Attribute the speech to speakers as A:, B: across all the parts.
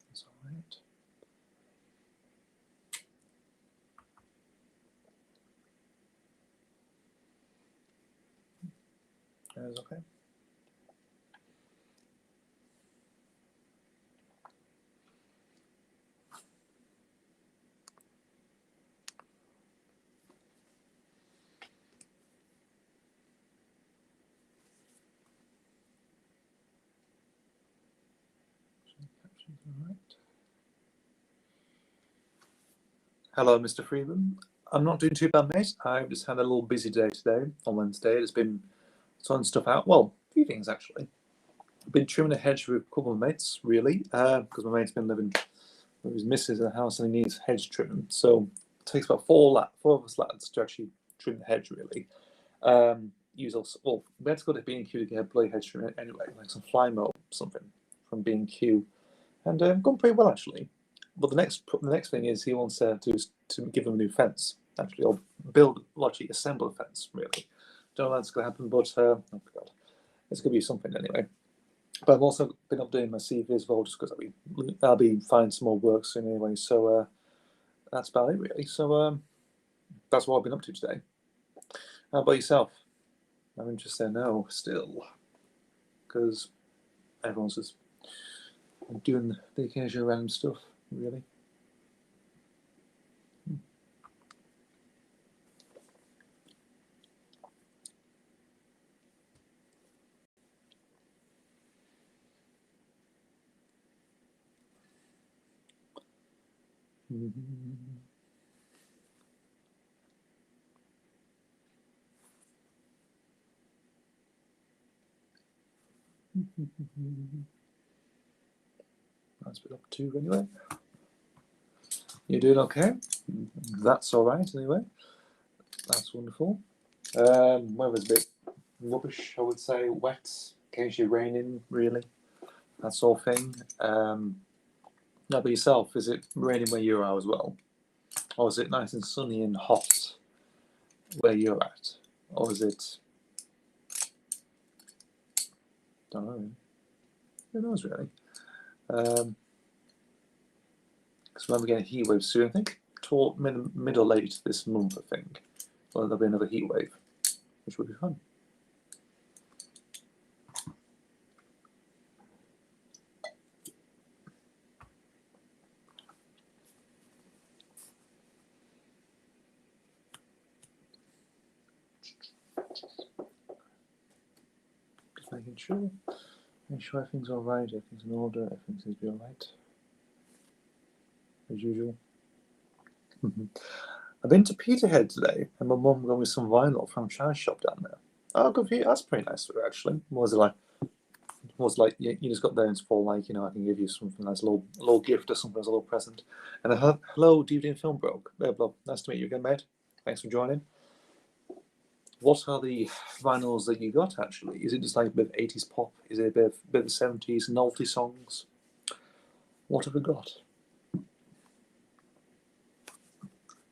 A: That's all right. That's okay. All right. Hello, Mr. Freeman. I'm not doing too bad, mate. I've just had a little busy day today on Wednesday. There's been sorting stuff out. Well, a few things actually. I've been trimming a hedge with a couple of mates, really, because my mate's been living with his missus in the house and he needs hedge trimming. So it takes about four of us lads to actually trim the hedge, really. We had to go to B&Q to get a bloody hedge trim anyway, like some fly mow something from B&Q, and gone pretty well actually. But the next thing is he wants to give them a new fence actually, or assemble a fence really. Don't know how that's going to happen, but oh god, it's going to be something anyway. But I've also been updating my CV as well, just because I'll be finding some more work soon anyway. So that's about it really. So that's what I've been up to today. How about yourself? I'm interested now still, because everyone's just doing the occasional random stuff, really. That's been up to anyway. You're doing okay? That's all right anyway. That's wonderful. Weather's a bit rubbish, I would say. Wet, occasionally raining, really. That sort of thing. How about yourself? Is it raining where you are as well? Or is it nice and sunny and hot where you're at? Or is it... don't know. Who knows, really? Because we're getting a heat wave soon, I think. Toward mid or late this month, I think. Well, there'll be another heat wave, which will be fun. Just making sure. Make sure everything's all right, everything's in order, everything seems to be all right. As usual. I've been to Peterhead today, and my mum got me some vinyl from a charity shop down there. Oh, good for you. That's pretty nice, actually. Was like you just got there and it's for like, I can give you something nice, a little gift or something as a little present. And hello, DVD and Film Broke. Nice to meet you again, mate. Thanks for joining. What are the vinyls that you got, actually? Is it just like a bit of 80s pop? Is it a bit of 70s novelty songs? What have we got?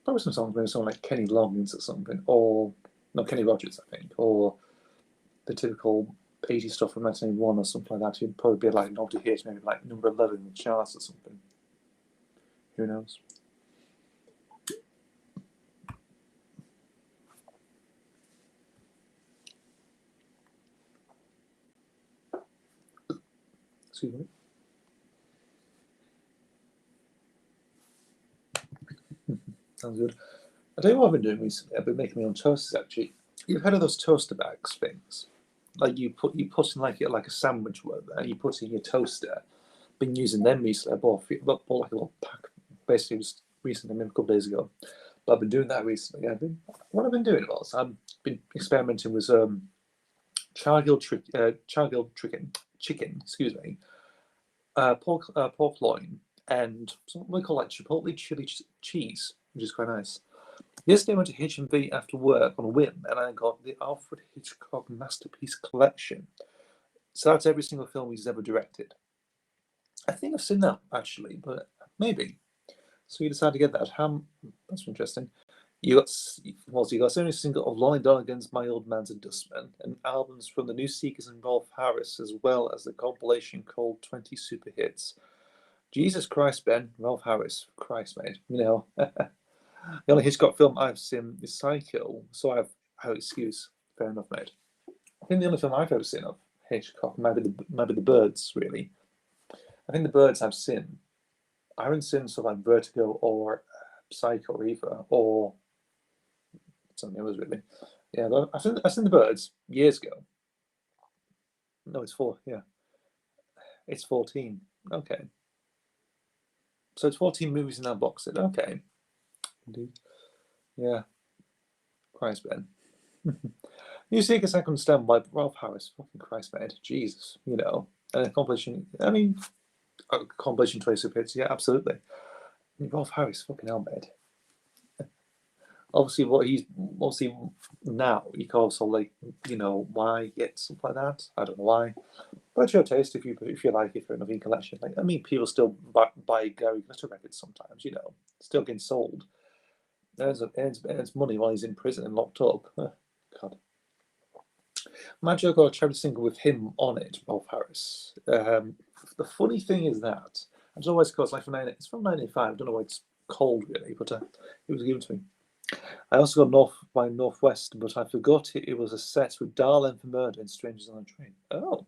A: Probably some songs, maybe something like Kenny Loggins or something, or no, Kenny Rogers, I think, or the typical 80s stuff from 1981 or something like that. It'd probably be like novelty hits, maybe like number 11 in the charts or something. Who knows? Excuse me. Sounds good. I tell you what I've been doing recently. I've been making my own toasters, actually. You've heard of those toaster bags things? Like you put in like a sandwich or whatever, and you put it in your toaster. Been using them recently. I bought like a little pack, basically just recently, maybe a couple of days ago. But I've been doing that recently. What I've been doing was I've been experimenting with chargrilled chicken, excuse me, pork loin, and something we call like chipotle chili cheese, which is quite nice. Yesterday I went to H&V after work on a whim, and I got the Alfred Hitchcock Masterpiece Collection. So that's every single film he's ever directed. I think I've seen that actually, but maybe. So you decided to get that. That's interesting. You got well, so you got 70 single of Lonnie Donegan's "My Old Man's a Dustman" and albums from the New Seekers and Rolf Harris, as well as the compilation called 20 Super Hits. Jesus Christ, Ben, Rolf Harris, Christ, mate. The only Hitchcock film I've seen is Psycho, so I have excuse. Fair enough, mate. I think the only film I've ever seen of Hitchcock might be the Birds, really. I think the Birds I've seen. I haven't seen sort of like Vertigo or Psycho either, or something else really. Yeah, I've seen the Birds years ago. No, it's 4. Yeah, it's 14. Okay, so it's 14 movies in that box set. Okay, indeed. Yeah, Christ, Ben. You see, because I can stand by Ralph Harris. Fucking Christ, man. Jesus, and accomplishing. I mean, accomplishing 20 super hits. Yeah, absolutely. I mean, Ralph Harris, fucking hell, mate. Obviously, now you can also why get stuff like that. I don't know why, but it's your taste if you like it for another collection. Like, I mean, people still buy Gary Glitter records sometimes. Still getting sold. Earns money while he's in prison and locked up. God. My joke got a charity single with him on it, Rolf Harris. The funny thing is that it's always because it's from 1995. I don't know why it's called really, but it was given to me. I also got North by Northwest, but I forgot it was a set with Darlene for Murder and Strangers on a Train. Oh,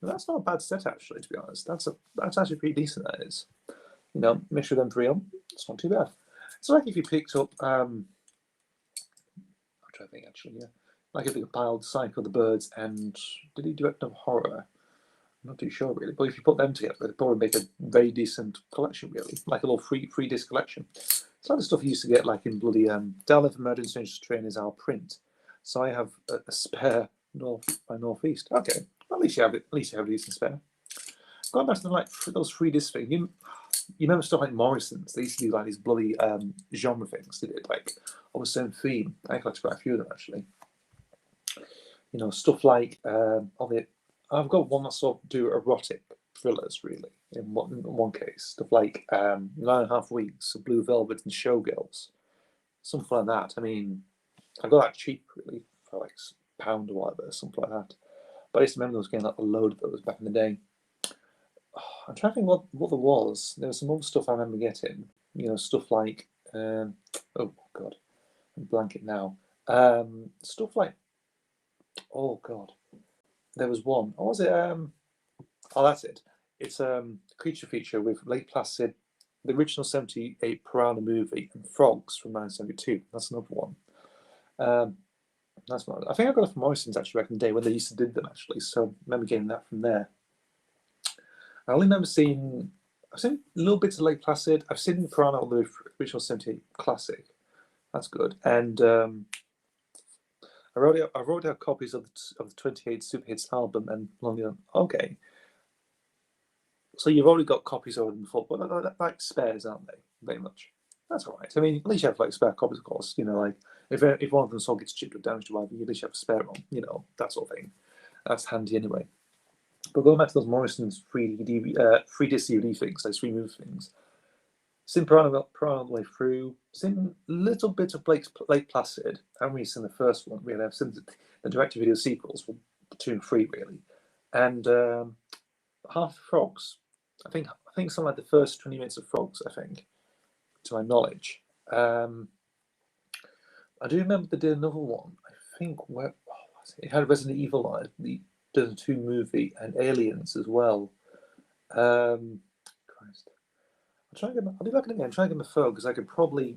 A: well, that's not a bad set actually, to be honest. That's actually pretty decent. That is, mixture of them three on. It's not too bad. It's like if you picked up. I'm trying to think actually. Yeah, like if you compiled Psycho, the Birds, and did he direct a horror? I'm not too sure really, but if you put them together, it'd probably make a very decent collection, really, like a little free disc collection. It's like the stuff you used to get, like in bloody Darlene for Murder and Strangers Train is our print. So I have a spare North by Northeast. Okay, well, at least you have it. At least you have a decent spare. Going back to those free disc things, you remember stuff like Morrison's? They used to do like these bloody genre things. They did like of a certain theme. I collected quite a few of them actually. Stuff like I've got one that sort of do erotic thrillers, really, in one case. Stuff like 9.5 Weeks, Blue Velvet and Showgirls. Something like that. I mean, I got that cheap, really, for like £1 or whatever, something like that. But I used to remember those getting like a load of those back in the day. I'm trying to think what there was. There was some other stuff I remember getting. Stuff like, oh, God, I'm blanking now. Stuff like, oh, God. There was one. What was it? Oh, that's it. It's a creature feature with Lake Placid, the original 78 Piranha movie, and Frogs from 1972. That's another one. That's not. I think I got it from Morrison's actually back in the day when they used to do them actually. So I remember getting that from there. I only remember I've seen little bits of Lake Placid. I've seen Piranha on the original 78 classic. That's good. And I wrote out copies of the 28 Super Hits album and London. Okay. So you've already got copies of them before, but they're like spares, aren't they? Very much. That's all right. I mean, at least you have like spare copies, of course. Like if one of them song gets chipped or damaged or whatever, you at least have a spare one. That sort of thing. That's handy anyway. But going back to those Morrison's free disc DVD things, those free movie things. Seen Piranha all the way through. Seen little bits of Lake Placid. I haven't really seen the first one really. I've seen the direct-to-video sequels, 2 and 3 really, and half Frogs. I think something like the first 20 minutes of Frogs, I think, to my knowledge. I do remember they did another one. I think it had Resident Evil on it, the 2 movie, and Aliens as well. Christ. I'll be back again, try and get my phone, because I could probably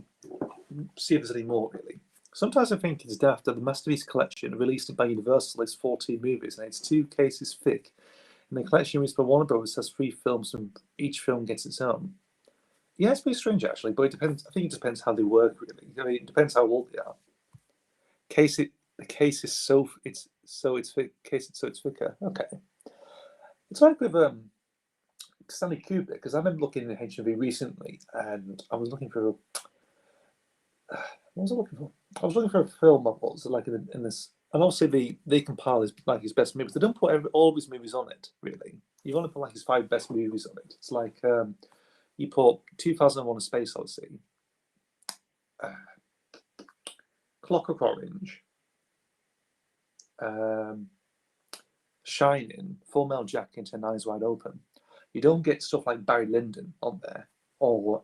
A: see if there's any more, really. Sometimes I think it's daft that the Masterpiece Collection, released by Universal, is 14 movies, and it's 2 cases thick. And the collection released by Warner Bros. Has 3 films, and each film gets its own. Yeah, it's pretty strange actually, but it depends. I think it depends how they work, really. I mean, it depends how old they are. The case is so it's thicker. Okay, it's like with Stanley Kubrick, because I remember looking at HMV recently, and I was looking for what was I looking for? I was looking for a film of what was like in this And also they compile his like his best movies. They don't put all of his movies on it, really. You've only put like his 5 best movies on it. It's like you put 2001: A Space Odyssey, uh, Clockwork Orange, Shining, Full Metal Jacket, and Eyes Wide Open. You don't get stuff like Barry Lyndon on there or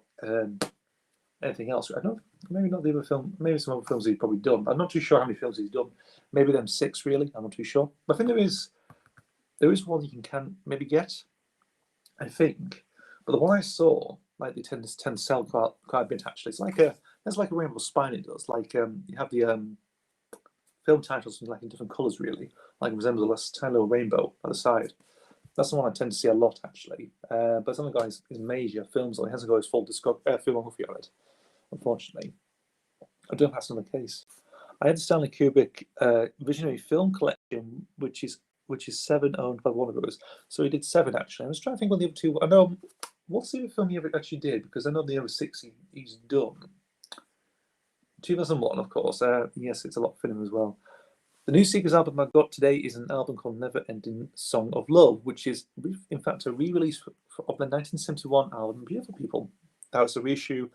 A: anything else. I don't. Maybe not the other film. Maybe some other films he's probably done. I'm not too sure how many films he's done. Maybe them 6 really. I'm not too sure. But I think there is one you can maybe get. I think. But the one I saw, like they tend to sell quite a bit actually. It's like a Rainbow Spine. It does. Like you have the film titles in like in different colours really. Like it resembles a less tiny little rainbow at the side. That's the one I tend to see a lot actually. But it's only got his major films on it. It hasn't got his full filmography on it, unfortunately. I don't know if that's not the case. I had the Stanley Kubrick Visionary Film Collection, which is 7 owned by Warner Bros. So he did 7 actually. I was trying to think what the other 2. I know what's the other film he ever actually did, because I know the other 6 he's done. 2001, of course. Yes, it's a lot for him as well. The New Seekers album I got today is an album called Never Ending Song of Love, which is in fact a re-release of the 1971 album Beautiful People. That was a reissue,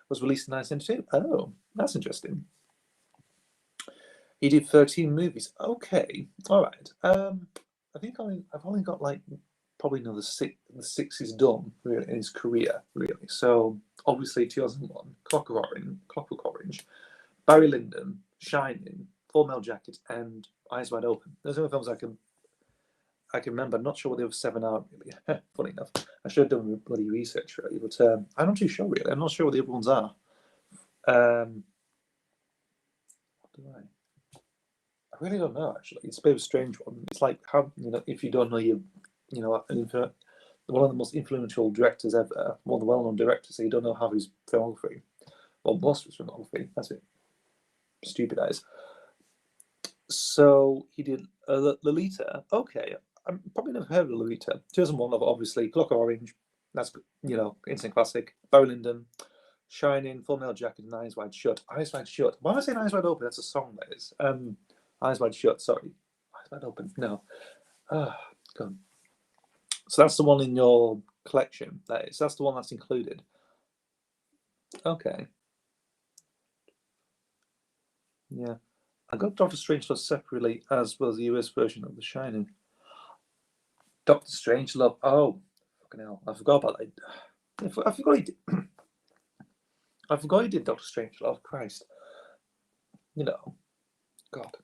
A: was released in 1972. Oh, that's interesting. He did 13 movies. Okay, all right. I think I've only got like probably another 6. The 6 is done really in his career, really. So obviously 2001, Clockwork Orange, Barry Lyndon, Shining, Full Metal Jacket, and Eyes Wide Open. Those are the films I can remember. I'm not sure what the other 7 are really. Funny enough, I should have done bloody research really, but I'm not too sure really. I'm not sure what the other ones are. What do I really don't know actually. It's a bit of a strange one. It's like how if you don't know one of the most influential directors ever, one of the well-known directors, so you don't know how his filmography, well, most of his filmography. That's it. Stupid eyes. So he did Lolita. Okay, I probably never heard of Lolita. 2001, obviously. Clockwork Orange. That's instant classic. Barry Lyndon, Shining, Full Metal Jacket, and Eyes Wide Shut. Eyes Wide Shut. Why am I saying Eyes Wide Open? That's a song, that is. Eyes Wide Shut. Sorry, Eyes Wide Open. No. God. So that's the one in your collection. That's the one that's included. Okay. Yeah. I got Doctor Strangelove separately, as well as the US version of The Shining. Doctor Strangelove. Oh, fucking hell! I forgot about that. I forgot he did. I forgot he did Doctor Strangelove. Christ. God.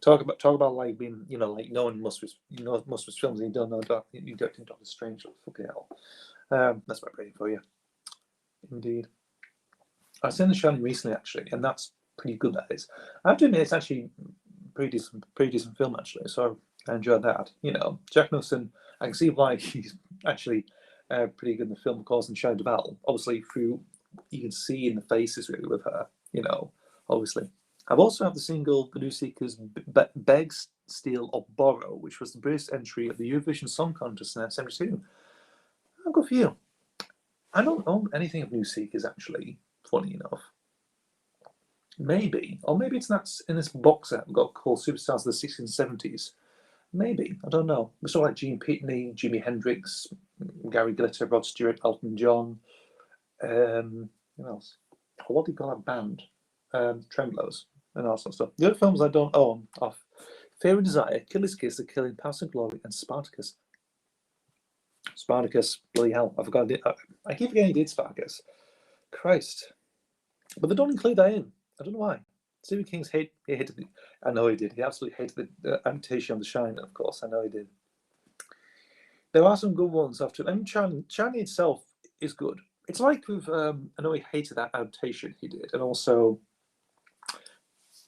A: Talk about like being, like knowing most of his films, and you don't know you directing Doctor Strangelove. Fucking hell. That's my brain for you. Indeed. I've seen The Shining recently, actually, and that's pretty good. That is. I have to admit, it's actually pretty decent film, actually. So I enjoyed that. Jack Nicholson. I can see why he's actually pretty good in the film, of course, and Shelley Duvall. Obviously, through you can see in the faces really with her. Obviously. I've also had the single The New Seekers Beg, Steal or Borrow, which was the British entry of the Eurovision Song Contest in 1972. Oh, good for you. I don't own anything of New Seekers, actually, funny enough. Maybe. Or maybe it's not in this box set I've got called Superstars of the 60s and 70s. Maybe. I don't know. It's all like Gene Pitney, Jimi Hendrix, Gary Glitter, Rod Stewart, Elton John. Who else? What do you call that band? Tremolo's and all sorts of stuff. The other films I don't own are Fear and Desire, Killer's Kiss, The Killing, Past and Glory, and Spartacus. Spartacus, bloody hell. I forgot. I keep forgetting he did Spartacus. Christ. But they don't include that in. I don't know why. Stephen King's hated it. I know he did. He absolutely hated the adaptation of The Shining, of course. I know he did. There are some good ones after. I mean, Shining itself is good. It's like with, I know he hated that adaptation he did, and also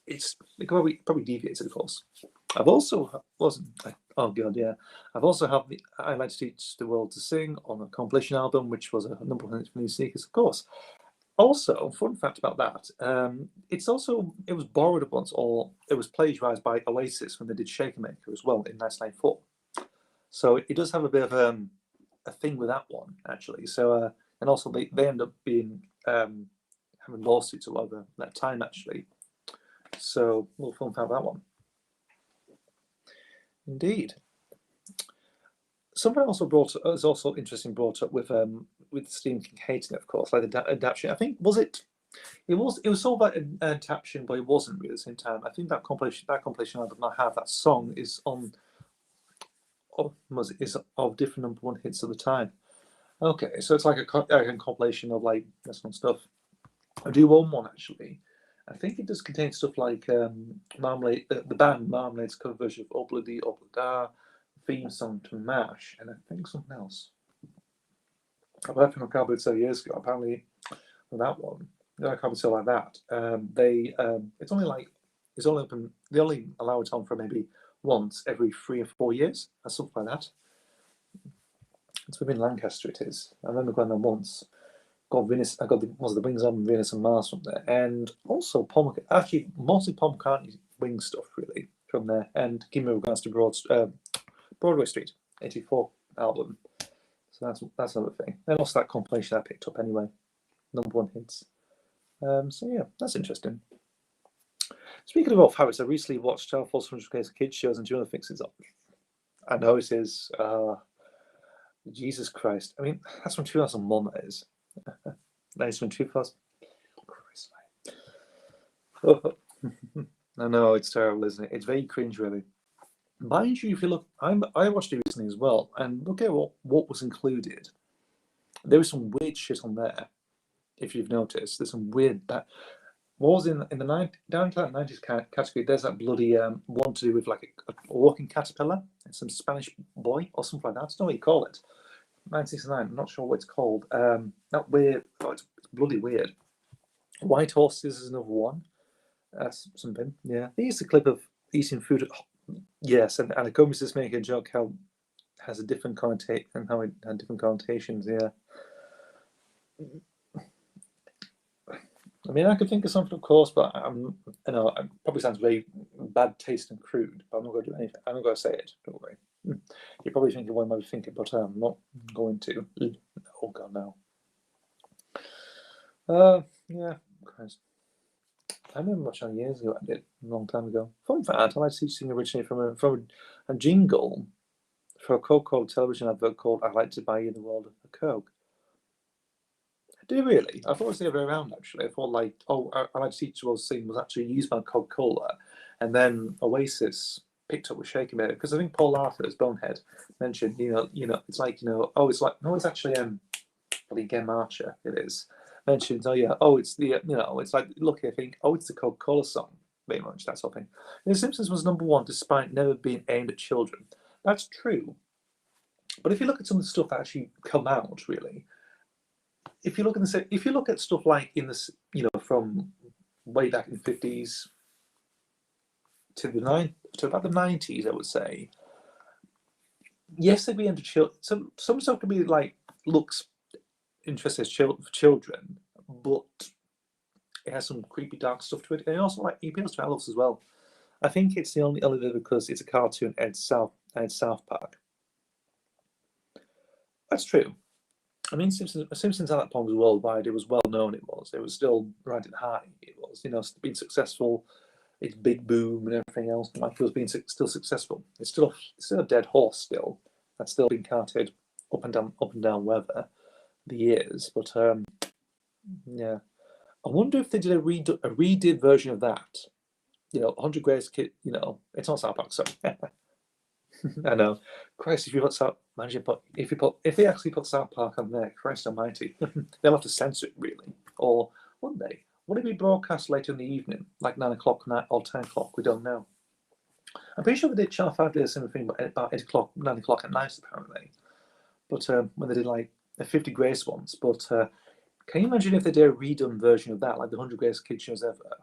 A: it's probably deviated, of course. I've also oh god, yeah. I've also had the I Like to Teach the World to Sing on a compilation album, which was a number one hit for New Seekers, of course. Also, fun fact about that, it was borrowed once, or it was plagiarized by Oasis when they did Shaker Maker as well in 1994. So it does have a bit of a thing with that one, actually. So and also they end up being having lawsuits over that time, actually. So a little fun fact about that one. Indeed. Something also is also interesting brought up with Stephen King hating it, of course, like the adaptation. I think it was sort of like an adaptation, but it wasn't really at the same time. I think that compilation album I have, that song is on is of different #1 hits at the time. Okay, so it's like a compilation of like this one stuff. I do own one actually. I think it does contain stuff like Marmalade, the band Marmalade's cover version of Obladi Oblada, theme song to MASH, and I think something else. I've heard from a couple of years ago. Apparently, with that one, I can't say like that. It's only open. They only allow it on for maybe once every 3 or 4 years, or something like that. It's within Lancaster. It is. I remember going there once. Got Venus. I got the Wings on Venus and Mars from there, and also Paul actually mostly Paul McCartney Wings stuff really from there. And give me regards to Broadway Street '84 album. So that's another thing. And also that compilation I picked up anyway, #1 hits. So yeah, that's interesting. Speaking of off habits, I recently watched 400 Kids shows, and do you know the fixes up? I know it is. Jesus Christ! I mean, that's from 2001. That is. That is from 2000. Christ. I know it's terrible, isn't it? It's very cringe, really. Mind you, if you look, I watched it recently as well, and look at what was included. There was some weird shit on there. If you've noticed, there's some weird what was in the down to that 90s category. There's that bloody one to do with like a walking caterpillar and some Spanish boy or something like that. I don't know what you call it. 1969. I'm not sure what it's called. That weird. Oh, it's bloody weird. White Horses is another one. That's something. Yeah. They used a clip of eating food. Yes, and Anna Gomez is making a joke how it has a different connotation and how it had different connotations. Yeah. I mean, I could think of something, of course, but I know it probably sounds very bad taste and crude, but I'm not going to do anything. I'm not going to say it. Don't worry. You're probably thinking what I might be thinking, but I'm not going to. Oh God, no. Yeah, Christ. I remember watching it years ago. I did a long time ago. Fun fact: I like teaching originally from a jingle for a Coca-Cola television advert called "I Like to Buy You the World of Coke." Do you really? I thought it was the other way around, actually. I thought, like, I Like to Teach You was scene was actually used by Coca-Cola, and then Oasis picked up with Shaking Baby, because I think Paul Arthur's Bonehead mentioned, it's like, it's like, no, it's actually bloody Game Archer, it is. Mentions, it's the, it's like, look, I think, it's the Coca-Cola song, very much, that sort of thing. And The Simpsons was #1 despite never being aimed at children. That's true. But if you look at some of the stuff that actually come out, really, if you look at stuff like in this, from way back in the 50s to about the 90s, I would say, yes, they'd be into children. Some stuff can be like looks interesting for children, but it has some creepy, dark stuff to it, and it also like appeals to adults as well. I think it's the only because it's a cartoon and South Park. That's true. I mean, Simpsons at that point was worldwide. It was well known. It was still riding high. It was, being successful. Its big boom and everything else. Like it was being still successful. It's still a dead horse. Still, that's still being carted up and down weather the years. But yeah, I wonder if they did a redid version of that. 100 Greatest Kid. It's not South Park, so. I know. Christ, if they actually put South Park on there, Christ Almighty, they'll have to censor it really. Or one day, would it be broadcast later in the evening, like 9 o'clock or 10 o'clock? We don't know. I'm pretty sure they did Channel 5 did a similar thing, but about 8 o'clock, 9 o'clock at night apparently. But when they did like the 50 Greatest ones, but can you imagine if they did a redone version of that, like the 100 Greatest Kid shows ever?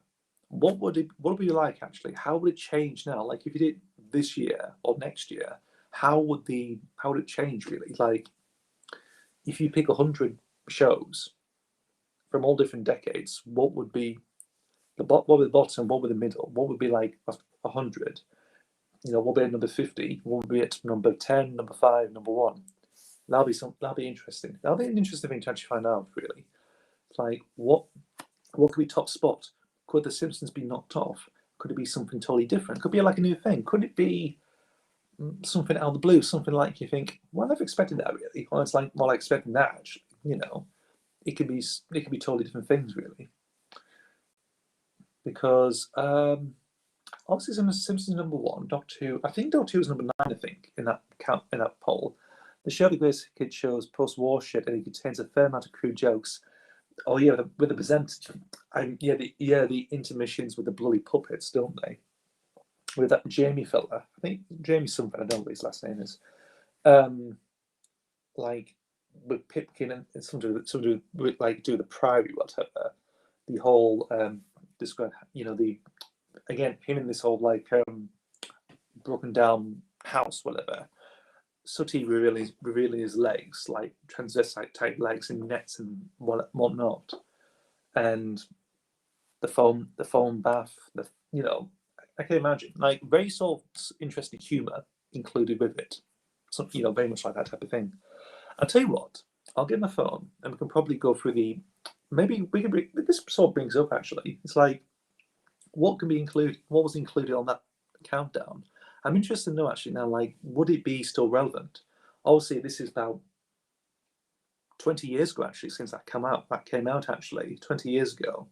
A: What would it be like actually? How would it change now? Like if you did this year or next year, how would it change really? Like if you pick 100 shows from all different decades, what would be what would the bottom, what would the middle, what would be like 100? What would be at number 50? What would be at number 10, number 5, number 1? That'll be interesting. That'll be an interesting thing to actually find out really. It's like what could be top spot? Could The Simpsons be knocked off? Could it be something totally different? Could it be like a new thing? Could it be something out of the blue? Something like you think, well, I never expected that really. Well, it's like, well, I expected that. Actually. You know, it could be totally different things really. Because obviously Simpsons #1, Doctor Who. I think Doctor Who was #9. I think in that poll. The show, the greatest kid shows post-war shit, and it contains a fair amount of crude jokes. Oh yeah, with the present, the intermissions with the bloody puppets, don't they? With that Jamie fella, I think Jamie something. I don't know what his last name is. Like with Pipkin and some with like do the Priory, whatever. The whole describe, him in this whole like broken down house, whatever. Sooty revealing his legs, like transvestite type legs in nets and whatnot, and the foam bath. I can imagine like very sort of interesting humour included with it. So very much like that type of thing. I'll tell you what. I'll get my phone and we can probably go through the. Maybe we can. This sort of brings up actually. It's like what can be included. What was included on that countdown? I'm interested to know actually now. Like, would it be still relevant? Obviously, this is about 20 years ago actually since that came out. That came out actually 20 years ago.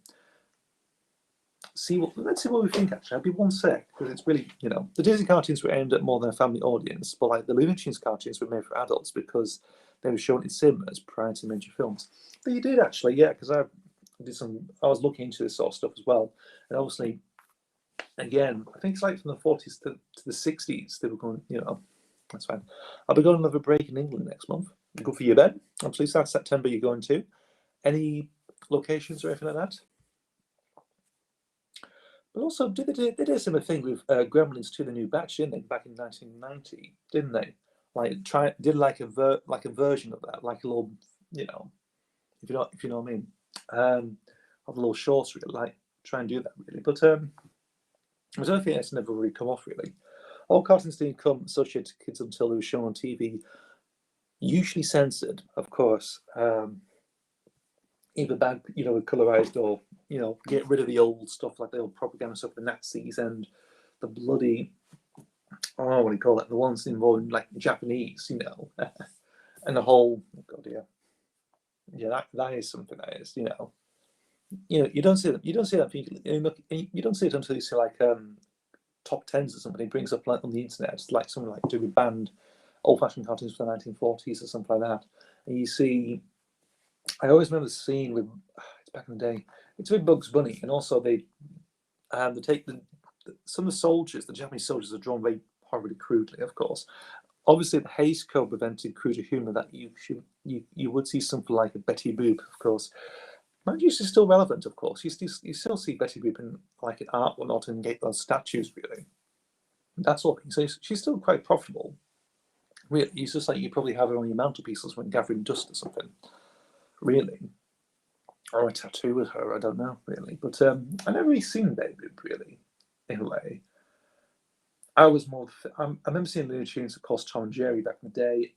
A: Let's see what we think actually. I'll be one sec because it's really the Disney cartoons were aimed at more than a family audience, but like the Looney Tunes cartoons were made for adults because they were shown in cinemas prior to major films. But you did actually, yeah, because I was looking into this sort of stuff as well, and obviously, again, I think it's like from the 40s to the 60s they were going. That's fine. I'll be going on another break in England next month. Good for you, Ben. I'm pleased that September you're going to. Any locations or anything like that? But also, they did a similar thing with Gremlins 2: The New Batch, didn't they? Back in 1990, didn't they? Like did like a version of that, like a little, if you know what I mean, of a little shorts, really, like try and do that really. But I don't think that's never really come off really. All cartoons didn't come associated to kids until they were shown on TV, usually censored, of course. Either bad, colorized, or get rid of the old stuff like the old propaganda stuff, the Nazis and the bloody what do you call it? The ones involving like Japanese, and the whole that is something that is you don't see that you don't see that you don't see it until you see like top tens or something. It brings up like on the internet, like something like do with banned old-fashioned cartoons from the 1940s or something like that, and you see. I always remember the scene with it's back in the day. It's with Bugs Bunny, and also they take some of the soldiers, the Japanese soldiers, are drawn very horribly crudely, of course. Obviously, the Hays Code prevented cruder humour that you would see something like a Betty Boop, of course. Mind you, she's still relevant, of course. You still see Betty Boop in like an art whatnot and get those statues really. That sort of thing. So she's still quite profitable. Really, it's just like you probably have her on your mantelpieces when gathering dust or something. Really, or a tattoo with her. I don't know really, but I never really seen Betty Boop really. In a way, I was more. I remember seeing Looney Tunes, of course, Tom and Jerry back in the day.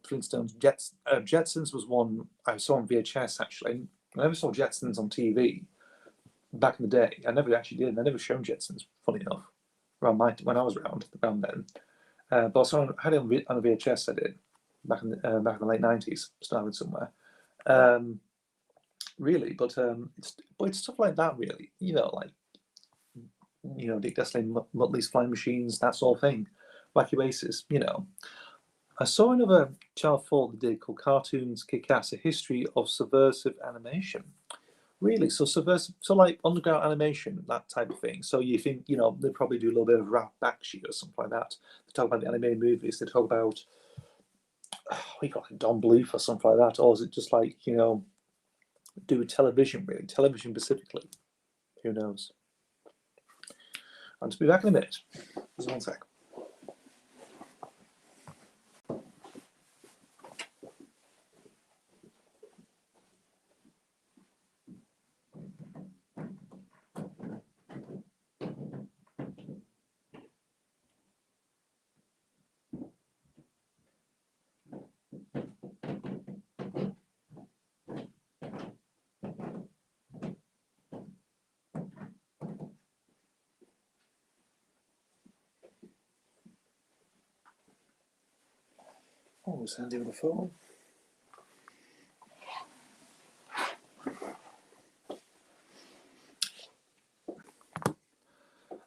A: Flintstones, Jetsons was one I saw on VHS actually. I never saw Jetsons on TV back in the day. I never actually did. I never shown Jetsons. Funny enough, when I was around then. But I had it on a VHS. I did back in the late '90s, started somewhere. Really, but it's stuff like that. Really, like. Dick Dastley, Muttley's Flying Machines, that sort of thing. Wacky Races, I saw another child fall that did called Cartoons Kick Ass, A History of Subversive Animation. Really, so subversive, so like underground animation, that type of thing. So you think, they probably do a little bit of rap backshit or something like that. They talk about the animated movies, they talk about, we got like Don Bluth or something like that, or is it just like, do television really, television specifically? Who knows? I'll just be back in a minute. Just one sec. Always handy with the phone.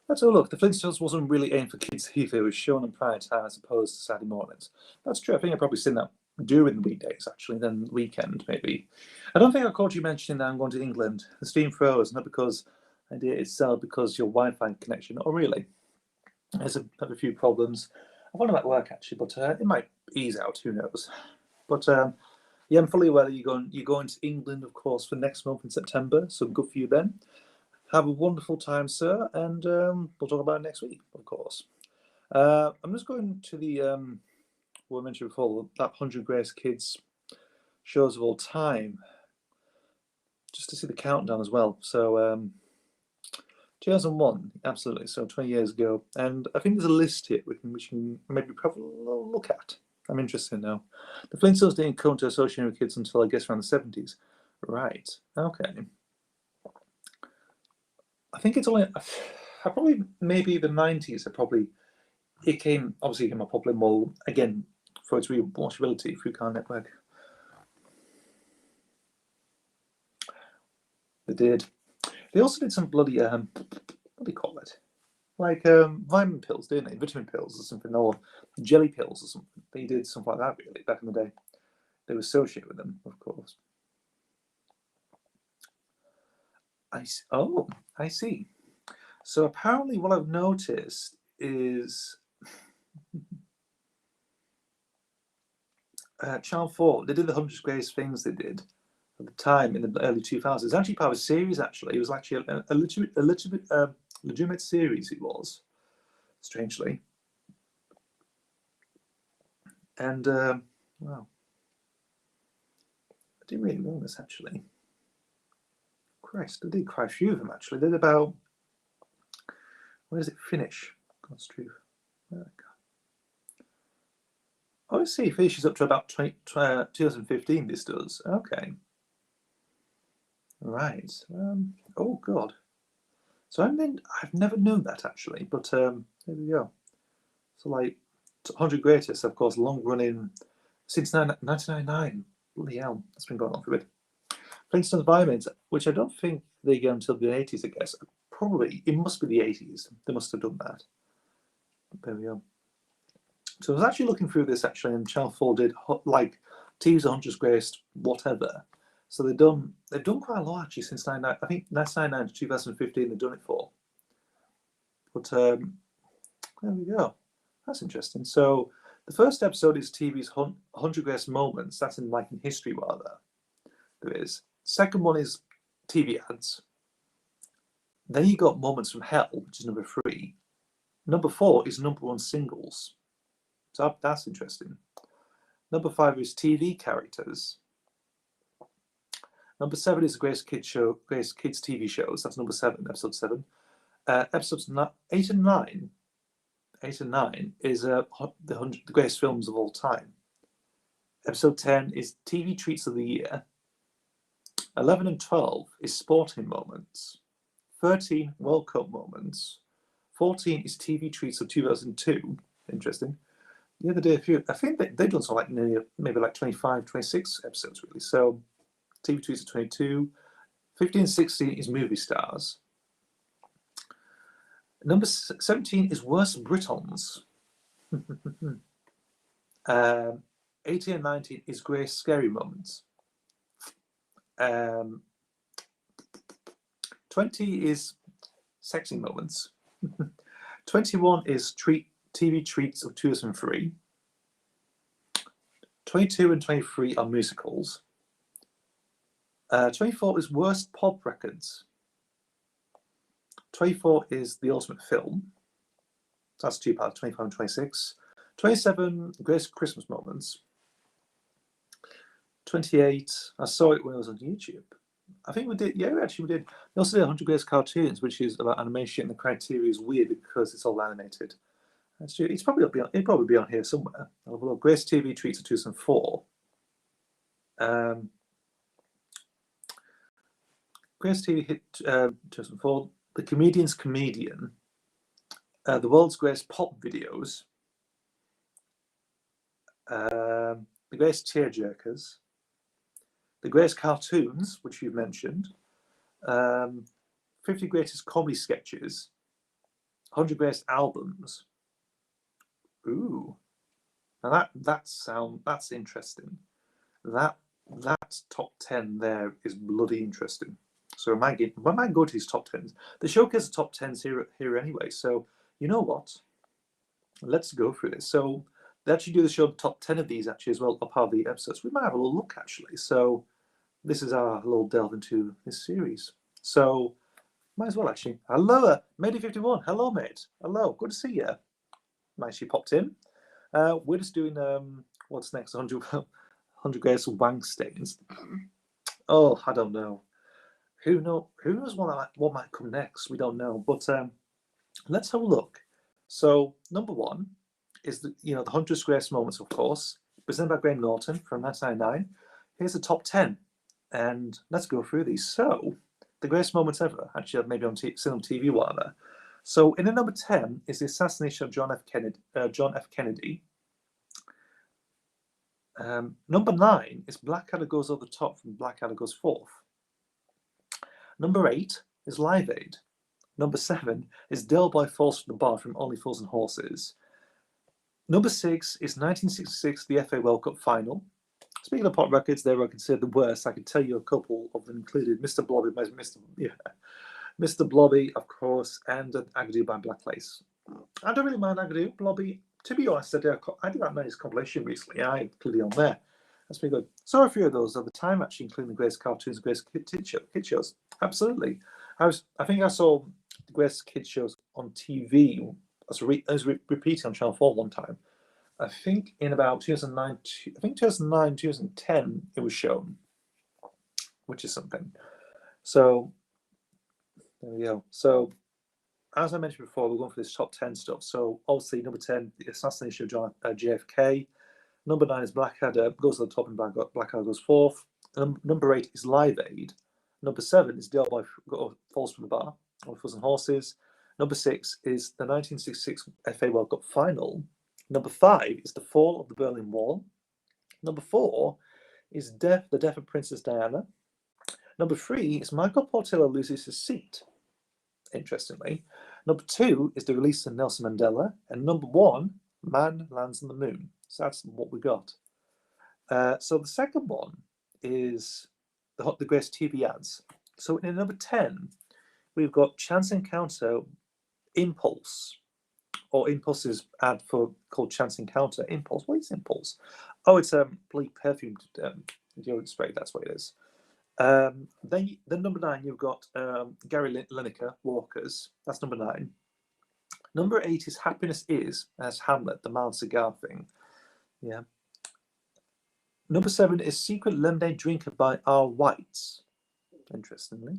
A: Let's have a look. The Flintstones wasn't really aimed for kids either. It was shown on prime time as opposed to Saturday mornings. That's true. I think I've probably seen that during the weekdays, actually, then the weekend, maybe. I don't think I caught you mentioning that I'm going to England. The stream froze, not because I did it itself, because your Wi-Fi connection. Oh, really? There's a few problems. I wonder about work, actually, but it might ease out. Who knows? But yeah, I'm fully aware that you're going to England, of course, for next month in September. So good for you then. Have a wonderful time, sir, and we'll talk about it next week, of course. I'm just going to the what I mentioned before, that 100 Greatest Kids shows of all time, just to see the countdown as well. So 2001, absolutely, so 20 years ago. And I think there's a list here we can maybe probably look at. I'm interested now. The Flintstones didn't come to associate with kids until, I guess, around the 70s. Right, okay. I think it's only, probably maybe the 90s, it came more popular more, again, for its rewatchability through Cartoon Network. They did. They also did some bloody, what do you call it? Like vitamin pills, didn't they? Vitamin pills or something, or jelly pills or something. They did something like that, really, back in the day. They were associated with them, of course. I see. So apparently what I've noticed is Channel 4, they did the 100 Greatest Things they did at the time in the early 2000s. It's actually part of a series, actually. It was actually a legitimate series, it was, strangely. And, wow. I didn't really know this, actually. Christ, they did quite a few of them, actually. They did about, where does it finish? God's truth. Oh, I see. It finishes up to about 2015, this does. Okay. Right. Oh, God. So I've never known that, actually, but there we go. So, like, 100 Greatest, of course, long-running since 1999. Bloody hell, that's been going on for a bit. Flintstones Vitamins, which I don't think they go until the 80s, I guess. Probably, it must be the 80s. They must have done that. There we go. So I was actually looking through this, actually, and Channel 4 did, like, TV's 100 Greatest, whatever. So they've done quite a lot, actually, since 1999. I think 1999 to 2015 they've done it for. But there we go. That's interesting. So the first episode is TV's 100 Greatest Moments. That's in history, rather. There is. Second one is TV ads. Then you got Moments from Hell, which is number 3. Number 4 is number 1 singles. So that's interesting. Number 5 is TV characters. Number 7 is the Greatest Kids TV shows. That's number 7, episode 7. Episodes 8 and 9. 8 and 9 is the greatest films of all time. Episode 10 is TV treats of the year. 11 and 12 is sporting moments. 13, World Cup moments. 14 is TV treats of 2002. Interesting. The other day, I think they've done something maybe 25, 26 episodes, really. So TV treats of 22. 15 and 16 is movie stars. Number 17 is Worst Britons. 18 and 19 is Greatest Scary Moments. 20 is Sexy Moments. 21 is TV Treats of 2003. 22 and 23 are musicals. 24 is Worst Pop Records. 24 is The Ultimate Film. So that's 2 parts, 25 and 26. 27, Greatest Christmas Moments. 28, I saw it when I was on YouTube. I think we did, yeah, we did. We also did 100 Greatest Cartoons, which is about animation. The criteria is weird because it's all animated. That's true. It'll probably be on here somewhere. I'll have a look. Greatest TV Treats of 2004. Greatest TV Hit 2004. The Comedian's Comedian. The World's Greatest Pop Videos. The Greatest Tearjerkers, The Greatest Cartoons, which you've mentioned, 50 Greatest Comedy Sketches, 100 Greatest Albums. Ooh, now that's interesting. That top 10 there is bloody interesting. So I might go to these top 10s. The showcase of top 10s here anyway. So you know what? Let's go through this. So they actually do the show top 10 of these actually as well, a part of the episodes. We might have a little look actually. So this is our little delve into this series. So might as well actually. Hello, Matey51. Hello, mate. Hello, good to see you. Nice you popped in. We're just doing what's next? 100 Greatest Wank Stains. Oh, I don't know. Who knows what might come next? We don't know. But let's have a look. So number one is the 100 Greatest Moments, of course, presented by Graham Norton from 1999. Here's the top 10, and let's go through these. So the greatest moments ever. Actually, maybe seen on TV whatever. So in the number 10 is the assassination of John F. Kennedy. Number 9 is Blackadder Goes Over the Top from Blackadder Goes Forth. Number 8 is Live Aid. Number 7 is Del Boy Falls from the Bar from Only Fools and Horses. Number 6 is 1966, the FA World Cup Final. Speaking of pop records, they were considered the worst. I can tell you a couple of them included Mr. Blobby, Mr. Blobby, of course, and Agadoo by Black Lace. I don't really mind Agadoo, Blobby. To be honest, I did that nice compilation recently. I included it on there. That's pretty good. Saw a few of those at the time, actually, including the greatest cartoons, the greatest kid shows. Absolutely. I think I saw the greatest kid shows on TV. I was repeating on Channel 4 one time. I think in about 2009, 2010, it was shown, which is something. So there we go. So as I mentioned before, we're going for this top 10 stuff. So obviously, number 10, the assassination of John JFK. Number 9 is Blackadder Goes to the Top and Blackadder Goes Forth. Number 8 is Live Aid. Number 7 is Del Boy Falls from the Bar, or Fools and Horses. Number 6 is the 1966 FA World Cup Final. Number 5 is The Fall of the Berlin Wall. Number 4 is The Death of Princess Diana. Number 3 is Michael Portillo Loses His Seat, interestingly. Number 2 is the release of Nelson Mandela. And number 1, Man Lands on the Moon. So that's what we got. So the second one is the greatest TV ads. So in number 10, we've got Chance Encounter Impulse, or Impulse's ad called Chance Encounter. Impulse, what is Impulse? Oh, it's a bleak perfumed deodorant spray, that's what it is. Then number 9, you've got Gary Lineker, Walkers. That's number 9. Number 8 is Happiness Is, as Hamlet, the mild cigar thing. Yeah. Number 7 is Secret Lemonade Drinker by R. Whites, interestingly.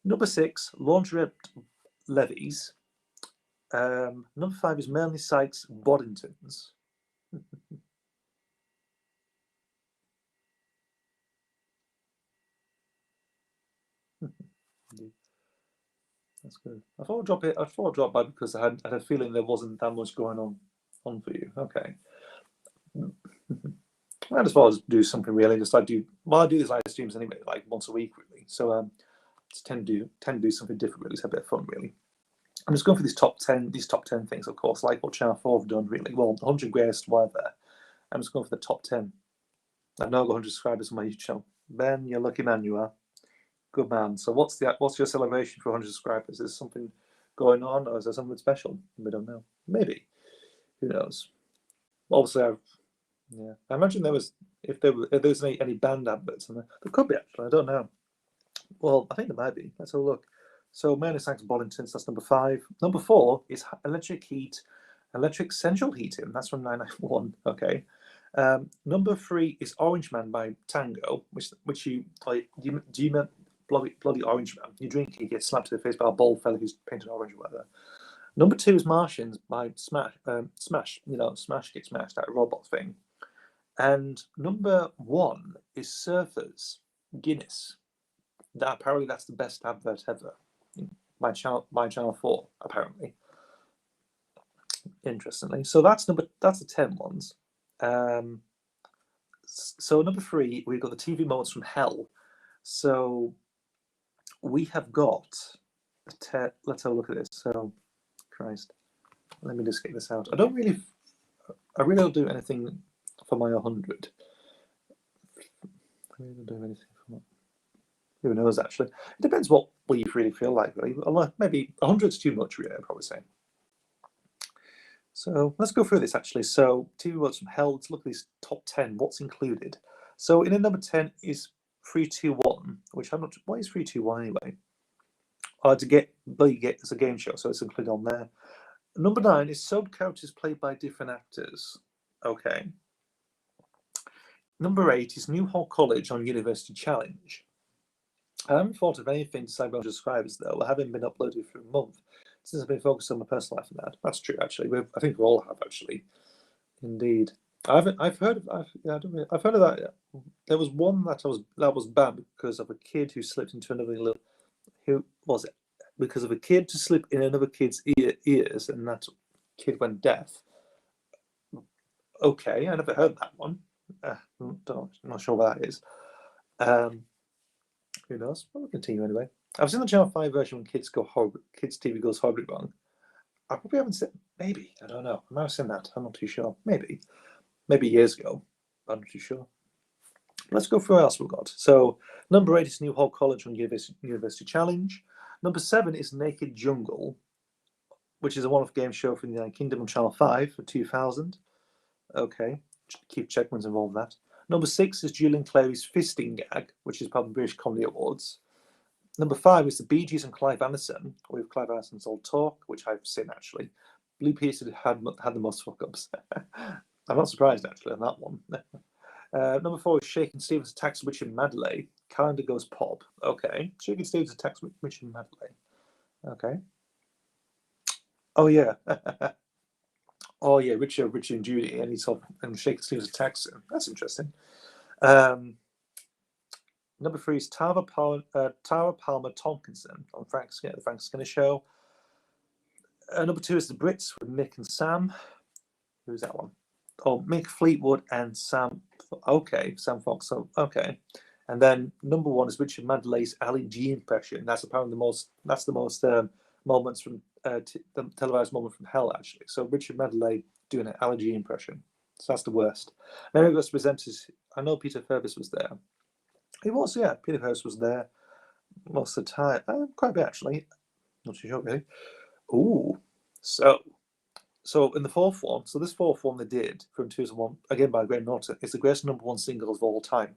A: Number 6, Laundrette Levies. Number 5 is Melanie Sykes, Boddingtons. That's good. I thought I'd drop by because I had a feeling there wasn't that much going on for you. Okay. I just thought I'd do something really. I do these live streams anyway, like once a week really. So just tend to do something different really. It's a bit of fun really. I'm just going for these top 10 things, of course, like what Channel 4 have done really. Well, 100 greatest, whatever. I'm just going for the top 10. I've now got 100 subscribers on my YouTube channel. Ben, you're a lucky man, you are. Good man. So what's your celebration for 100 subscribers? Is something going on, or is there something special? We don't know. Maybe. Who knows? Obviously, I imagine if there was any band adverts, and there could be actually. I don't know. Well, I think there might be. Let's have a look. So, Melanie Sykes Bollingtons, that's number 5. Number 4 is Electric Central Heating. That's from 991. Okay. Number 3 is Orange Man by Tango, which you like. Do you mean bloody Orange Man? You drink, you get slapped in the face by a bald fella who's painted orange or whatever. Number 2 is Martians by Smash. Smash Get Smashed, that robot thing. And number 1 is Surfers Guinness. Apparently that's the best advert ever. My channel 4, apparently. Interestingly. So that's the 10 ones. So number 3, we've got the TV moments from hell. So we have got, let's have a look at this. So, Christ, let me just get this out. I really don't do anything for my 100. I really don't do anything for my, who knows, actually. It depends what you really feel like, really. Maybe 100's too much, really, I'd probably say. So let's go through this, actually. So TV moments from hell, let's look at these top 10, what's included. So in number 10 is 321, which I'm not, what is 321 anyway? It's a game show, so it's included on there. Number 9 is soap characters played by different actors. Okay. Number 8 is New Hall College on University Challenge. I haven't thought of anything to say about subscribers, though. I haven't been uploaded for a month since I've been focused on my personal life and that. That's true, actually. I think we all have, actually. Indeed. I've heard of that. There was one that was banned because of a kid who slipped into another little. Who was it? Because of a kid to slip in another kid's ears, and that kid went deaf. Okay, I never heard that one. I'm not sure what that is. Who knows? We'll continue anyway. I've seen the Channel 5 version when kids TV goes horribly wrong. I probably haven't seen. Maybe, I don't know. I might have seen that. I'm not too sure. Maybe years ago. I'm not too sure. Let's go through what else we've got. So number 8 is New Hall College on University Challenge. Number 7 is Naked Jungle, which is a one-off game show from the United Kingdom on Channel 5 for 2000. Okay, Keith Checkman's involved in that. Number 6 is Julian Clary's Fisting Gag, which is part of the British Comedy Awards. Number 5 is the Bee Gees and Clive Anderson, with Clive Anderson's Old Talk, which I've seen, actually. Blue Peter had the most fuck-ups. I'm not surprised, actually, on that one. Number 4 is Shakin' Stevens Attacks Witch and Madley. Calendar Goes Pop. Okay. Shakin' Stevens Attacks Witch and Madley. Okay. Oh, yeah. Oh, yeah, Richard and Judy, and Shakin' Stevens attacks him. That's interesting. Number 3 is Tara Palmer Tomkinson on the Frank Skinner Show. Number 2 is The Brits with Mick and Sam. Who's that one? Oh, Mick Fleetwood and Sam. Okay, Sam Fox. Okay, and then number 1 is Richard Madley's Ali G impression. That's apparently the most moments from the televised moment from hell, actually. So Richard Madley doing an Ali G impression. So that's the worst. Mary August presenters. I know Peter Purvis was there. He was, yeah. Peter Purvis was there most of the time. Quite a bit, actually. Not too sure, really. Ooh, so in the fourth one, so this fourth one they did from 2001, again by Graham Norton, is the greatest number 1 single of all time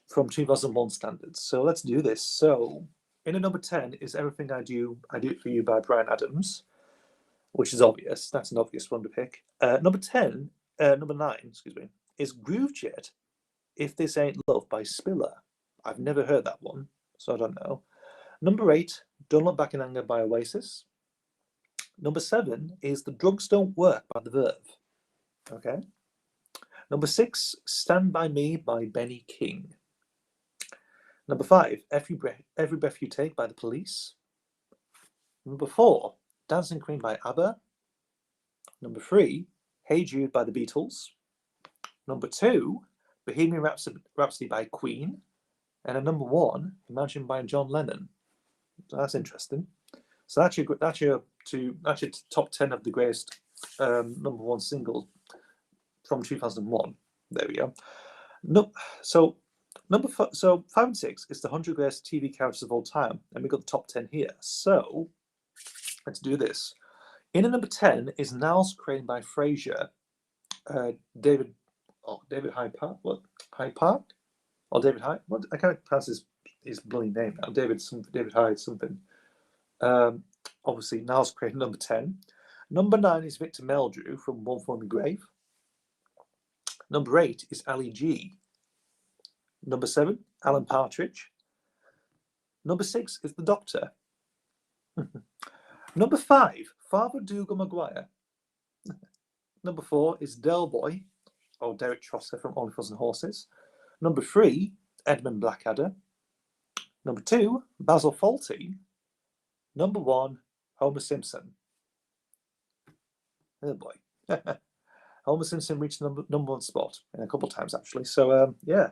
A: from 2001 standards. So let's do this. So in a number 10 is Everything I Do It For You by Bryan Adams, which is obvious. That's an obvious one to pick. Number 9, excuse me, is Groove Jet, If This Ain't Love by Spiller. I've never heard that one, so I don't know. Number 8, Don't Look Back in Anger by Oasis. Number 7 is The Drugs Don't Work by The Verve. Okay. Number 6, Stand By Me by Benny King. Number 5, Every Breath You Take by The Police. Number 4, Dancing Queen by ABBA. Number 3, Hey Jude by The Beatles. Number 2, Bohemian Rhapsody by Queen. And at number 1, Imagine by John Lennon. So that's interesting. So that's your top 10 of the greatest number 1 singles from 2001. There we go. So 5 and 6 is the 100 greatest TV characters of all time, and we got the top 10 here. So let's do this. In at number 10 is Niles Crane by Frasier. David Hyde Park. What? Hyde Park? Or David Hyde? What? I can't pronounce his bloody name now. David Hyde something. Obviously, Niles Crane, number 10. Number 9 is Victor Meldrew from One From the Grave. Number 8 is Ali G. Number 7, Alan Partridge. Number 6 is The Doctor. Number 5, Father Dougal Maguire. Number 4 is Del Boy, or Derek Trosser from Only Fools and Horses. Number 3, Edmund Blackadder. Number 2, Basil Fawlty. Number 1, Homer Simpson. Oh boy. Homer Simpson reached the number one spot a couple of times, actually. So, yeah,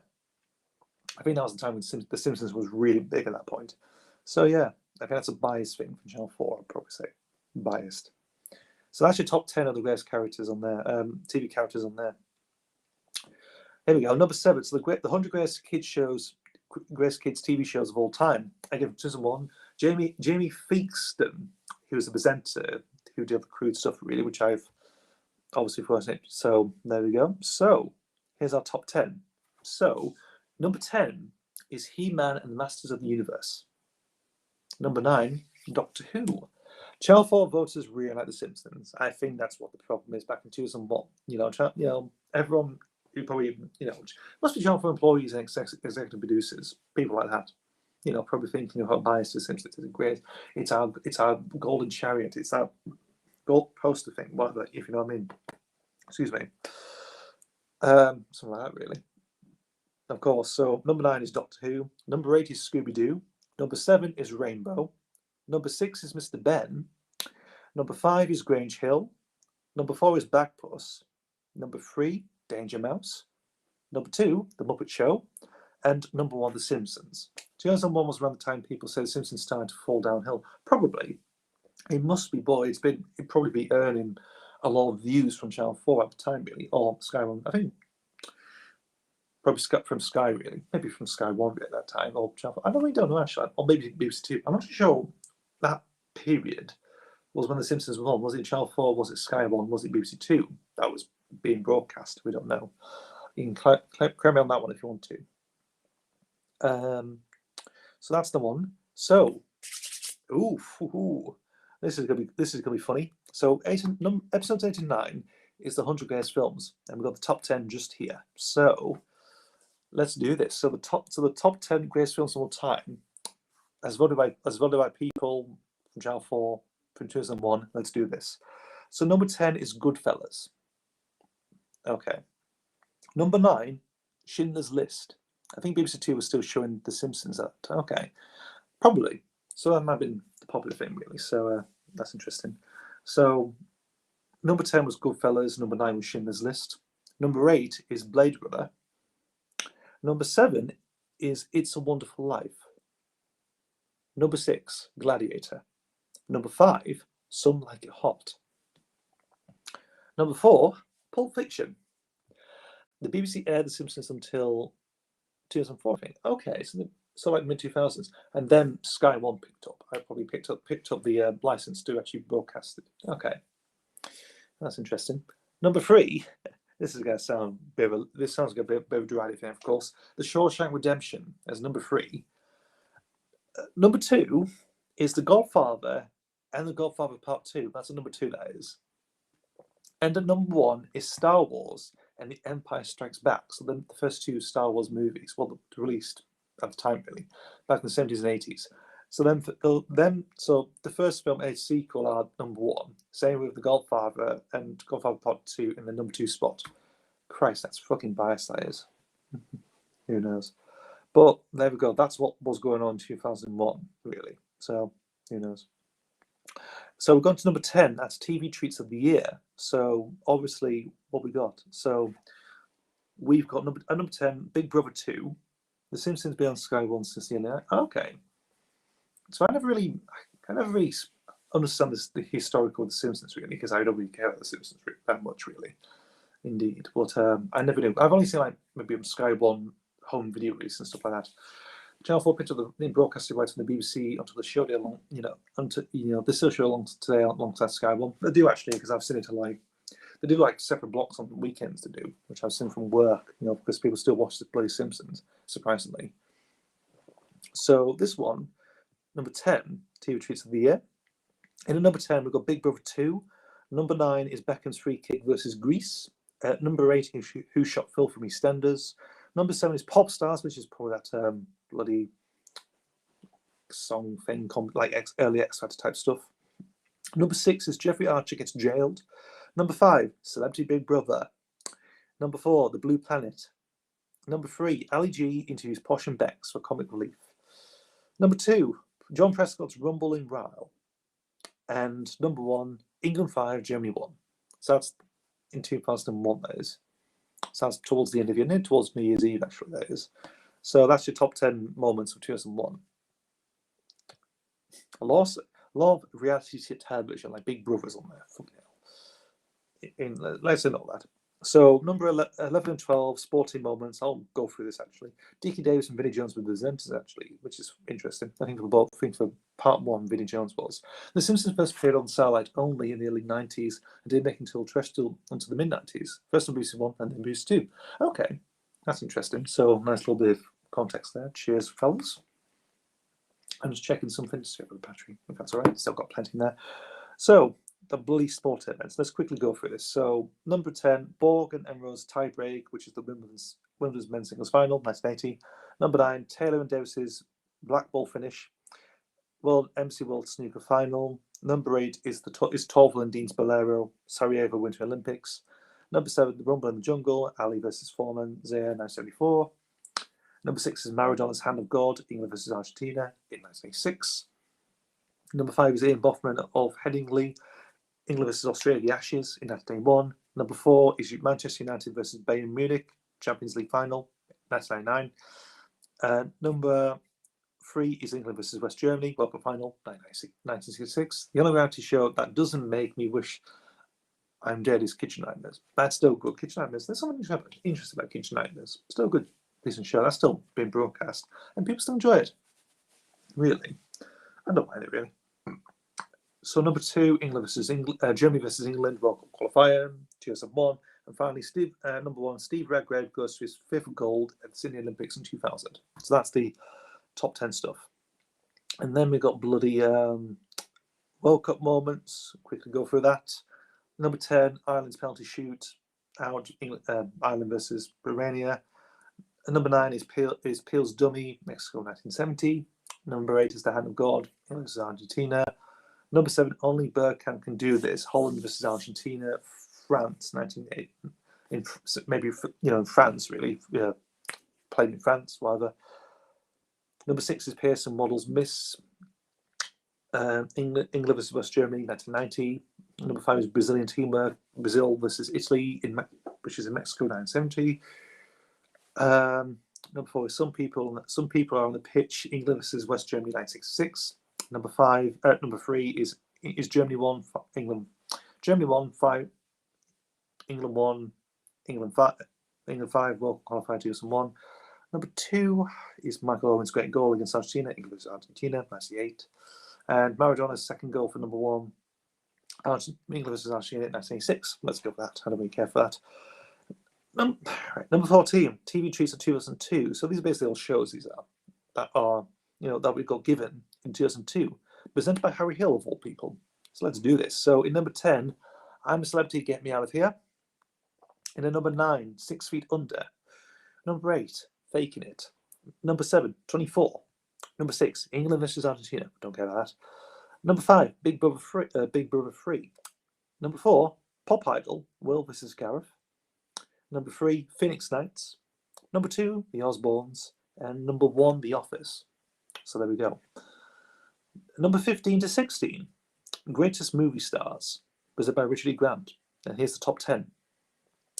A: I think that was the time when The Simpsons was really big at that point. So, yeah, I think that's a biased thing from Channel 4, I'd probably say. Biased. So that's your top 10 of the greatest characters on there, TV characters on there. Here we go, number 7. So the 100 greatest kids TV shows of all time. I give 2001. Jamie Theakston, who was the presenter, who did the crude stuff really, which I've obviously forgotten it. So there we go. So here's our top 10. So number 10 is He-Man and the Masters of the Universe. Number 9, Doctor Who. Channel 4 voters really like The Simpsons. I think that's what the problem is back in 2001. Everyone who probably, must be Channel 4 employees and executive producers, people like that, probably thinking of how biased The Simpsons is. Great. It's our golden chariot. It's our gold poster thing, whatever, if you know what I mean. Excuse me. Something like that, really. Of course. So number 9 is Doctor Who. Number 8 is Scooby-Doo. Number 7 is Rainbow. Number 6 is Mr. Ben. Number 5 is Grange Hill. Number 4 is Black Puss. Number 3, Danger Mouse. Number 2, The Muppet Show. And number 1, The Simpsons. 2001 was around the time people said The Simpsons started to fall downhill. Probably. It must be, boy. It'd probably be earning a lot of views from Channel 4 at the time, really. Or Sky 1. I think probably from Sky, really. Maybe from Sky 1 at that time. Or Channel 4. I really don't know, actually. Or maybe BBC 2. I'm not sure that period was when The Simpsons were on. Was it Channel 4? Was it Sky 1? Was it BBC 2? That was being broadcast. We don't know. You can correct me on that one if you want to. So that's the one. So, this is gonna be funny. So episodes 8 and 9 is the 100 greatest films, and we've got the top 10 just here. So let's do this. So the top 10 greatest films of all time, as voted by people from Channel 4 from 2001. Let's do this. So number 10 is Goodfellas. Okay. Number 9, Schindler's List. I think BBC 2 was still showing The Simpsons at that time. Okay. Probably. So that might have been the popular thing, really. So that's interesting. So number 10 was Goodfellas. Number 9 was Schindler's List. Number 8 is Blade Runner. Number 7 is It's a Wonderful Life. Number 6, Gladiator. Number 5, Some Like It Hot. Number 4, Pulp Fiction. The BBC aired The Simpsons until 2004, I think. Okay, so like mid-2000s. And then Sky 1 picked up. I probably picked up the license to actually broadcast it. Okay, that's interesting. Number 3, this is going to sound this sounds like a bit of a dramatic thing, of course. The Shawshank Redemption as number 3. Number 2 is The Godfather and The Godfather Part 2. That's the number 2, that is. And at number 1 is Star Wars and The Empire Strikes Back. So the first 2 Star Wars movies, well, released at the time, really, back in the 70s and 80s. So so the first film and its sequel are number 1. Same with The Godfather and Godfather Part 2 in the number 2 spot. Christ, that's fucking biased, that is. Who knows? But there we go. That's what was going on in 2001, really. So who knows? So we're going to number 10. That's TV Treats of the Year. So obviously, what we got. So we've got number 10, Big Brother 2. The Simpsons been on Sky 1 since the end. Okay. So I never really understand the historical of The Simpsons, really, because I don't really care about The Simpsons that much, really. Indeed. But I never knew. I've only seen maybe on Sky 1 home video release and stuff like that. Channel 4 picked up the broadcasting rights from the BBC until the show did along, they still show along today alongside Sky 1. They do actually, because I've seen it they do separate blocks on weekends to do, which I've seen from work, because people still watch the bloody Simpsons, surprisingly. So this one, number 10, TV Treats of the Year. And at number 10, we've got Big Brother 2. Number 9 is Beckham's Free Kick versus Greece. Number 8 is Who Shot Phil from EastEnders. Number 7 is Pop Stars, which is probably that bloody song thing, like early X Factor type stuff. Number 6 is Jeffrey Archer Gets Jailed. Number 5, Celebrity Big Brother. Number 4, The Blue Planet. Number 3, Ali G interviews Posh and Bex for comic relief. Number 2, John Prescott's Rumble in Ryle. And number 1, England 5, Germany 1. So that's in 2001, that is. So that's towards the end of your year, towards New Year's Eve, actually, that is. So that's your top 10 moments of 2001. A lot of reality television, like Big Brother's on there. Let's say all that. So number 11 and 12, sporting moments. I'll go through this actually. Dickie Davis and Vinnie Jones were the presenters actually, which is interesting. I think for part one, Vinnie Jones was. The Simpsons first appeared on satellite only in the early 90s and didn't make until terrestrial until the mid 90s. First on BBC 1 and then BBC 2. Okay, that's interesting. So nice little bit of context there. Cheers, fellas. I'm just checking something to see if the battery, if that's all right. Still got plenty in there. So the bloody sport events. Let's quickly go through this. So number 10, Borg and Enro's tiebreak, which is the Wimbledon's men's singles final, 1980. Number 9, Taylor and Davis's black ball finish. MC World Snooker final. Number 8 is Torval and Dean's Bolero, Sarajevo Winter Olympics. Number 7, the Rumble in the Jungle, Ali versus Foreman, Zaire, 1974. Number 6 is Maradona's Hand of God, England versus Argentina in 1986. Number 5 is Ian Boffman of Headingley, England versus Australia, the Ashes in 1991. Number 4 is Manchester United versus Bayern Munich, Champions League final, 1999. Number 3 is England versus West Germany, World Cup final, 1966. The only reality show that doesn't make me wish I'm dead is Kitchen Nightmares. That's still good. Kitchen Nightmares. There's something interesting about Kitchen Nightmares. Still good, decent show. That's still being broadcast, and people still enjoy it. Really, I don't mind it really. So number 2, Germany versus England, World Cup qualifier, 2001. And finally, number 1, Steve Redgrave goes to his 5th gold at the Sydney Olympics in 2000. So that's the top 10 stuff. And then we got bloody World Cup moments. Quickly go through that. Number 10, Ireland's penalty shoot out, Ireland versus Romania. And number 9 is Peel's dummy, Mexico 1970. Number 8 is the Hand of God, England versus Argentina. Number 7, only Bergkamp can do this. Holland versus Argentina, France, 1980. Maybe in France, really. Played in France, whatever. Number 6 is Pearson Models Miss England versus West Germany, 1990. Number 5 is Brazilian teamwork, Brazil versus Italy, which is in Mexico, 1970. Number 4 is some people are on the pitch, England versus West Germany, 1966. Number 3 is Germany 1, England. Germany 1, 5. England 1, England 5. England 5, World qualified 2001. Number 2 is Michael Owen's great goal against Argentina, England versus Argentina, 1998. And Maradona's second goal for number 1, England versus Argentina, 1986. Let's go with that. I don't really care for that. Number 14, TV Treats of 2002. So these are basically all shows that we got given in 2002, presented by Harry Hill of all people. So let's do this. So in number 10, I'm a Celebrity, Get Me Out of Here. In number 9, 6 Feet Under. Number 8, Faking It. Number 7, 24. Number 6, England versus Argentina. Don't care about that. Number 5, Big Brother 3. Number 4, Pop Idol, Will versus Gareth. Number 3, Phoenix Nights. Number 2, The Osbournes. And number 1, The Office. So there we go. Number 15 to 16, Greatest Movie Stars, presented by Richard E. Grant. And here's the top 10.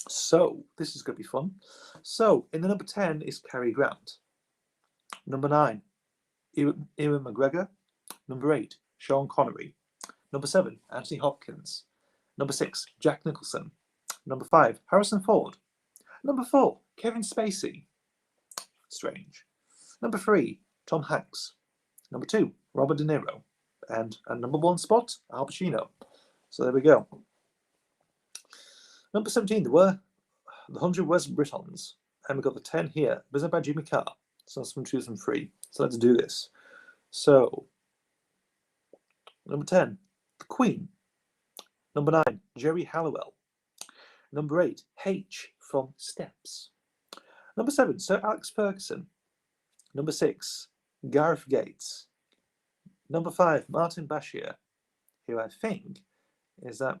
A: So this is going to be fun. So in the number 10 is Cary Grant. Number 9, Ewan McGregor. Number 8, Sean Connery. Number 7, Anthony Hopkins. Number 6, Jack Nicholson. Number 5, Harrison Ford. Number 4, Kevin Spacey. Strange. Number 3, Tom Hanks. Number 2, Robert De Niro. And number 1 spot, Al Pacino. So there we go. Number 17, there were the 100 West Britons. And we've got the 10 here, presented by Jimmy Carr. So that's from 2003. So let's do this. So, number 10, The Queen. Number 9, Jerry Halliwell. Number 8, H from Steps. Number 7, Sir Alex Ferguson. Number 6, Gareth Gates. Number 5, Martin Bashir, who I think is a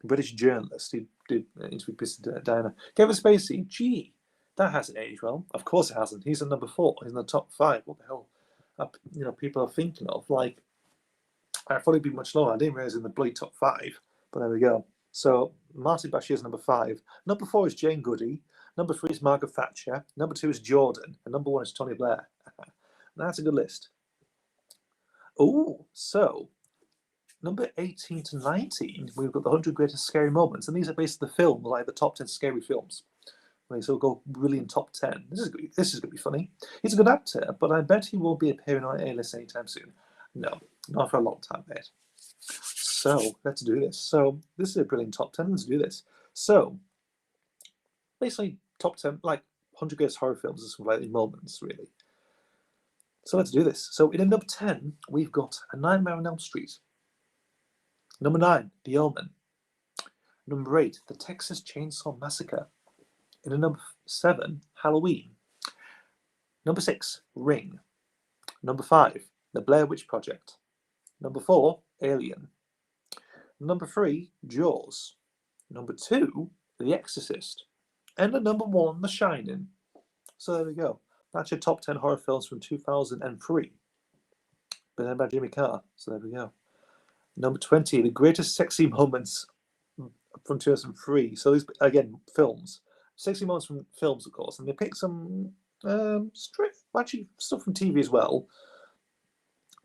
A: British journalist who did interview Diana. Kevin Spacey, gee, that hasn't aged well. Of course it hasn't. He's at number 4. He's in the top 5. What the hell? People are thinking of, like, I thought it'd be much lower. I didn't realise in the bloody top 5, but there we go. So Martin Bashir is number 5. Number 4 is Jane Goody. Number 3 is Margaret Thatcher. Number 2 is Jordan. And number 1 is Tony Blair. That's a good list. Oh, so number 18 to 19, we've got the 100 greatest scary moments. And these are based on the film, like the top 10 scary films. So we'll go brilliant top 10. This is going to be funny. He's a good actor, but I bet he won't be appearing on A-list anytime soon. No, not for a long time, mate. So let's do this. So this is a brilliant top 10. Let's do this. So basically top 10, like 100 greatest horror films and some like moments, really. So let's do this. So in number 10, we've got A Nightmare on Elm Street. Number 9, The Omen. Number 8, The Texas Chainsaw Massacre. In number 7, Halloween. Number 6, Ring. Number 5, The Blair Witch Project. Number 4, Alien. Number 3, Jaws. Number 2, The Exorcist. And at number 1, The Shining. So there we go. That's your top 10 horror films from 2003. But then by Jimmy Carr. So there we go. Number 20, The Greatest Sexy Moments from 2003. So these, again, films. Sexy moments from films, of course. And they picked some actually stuff from TV as well.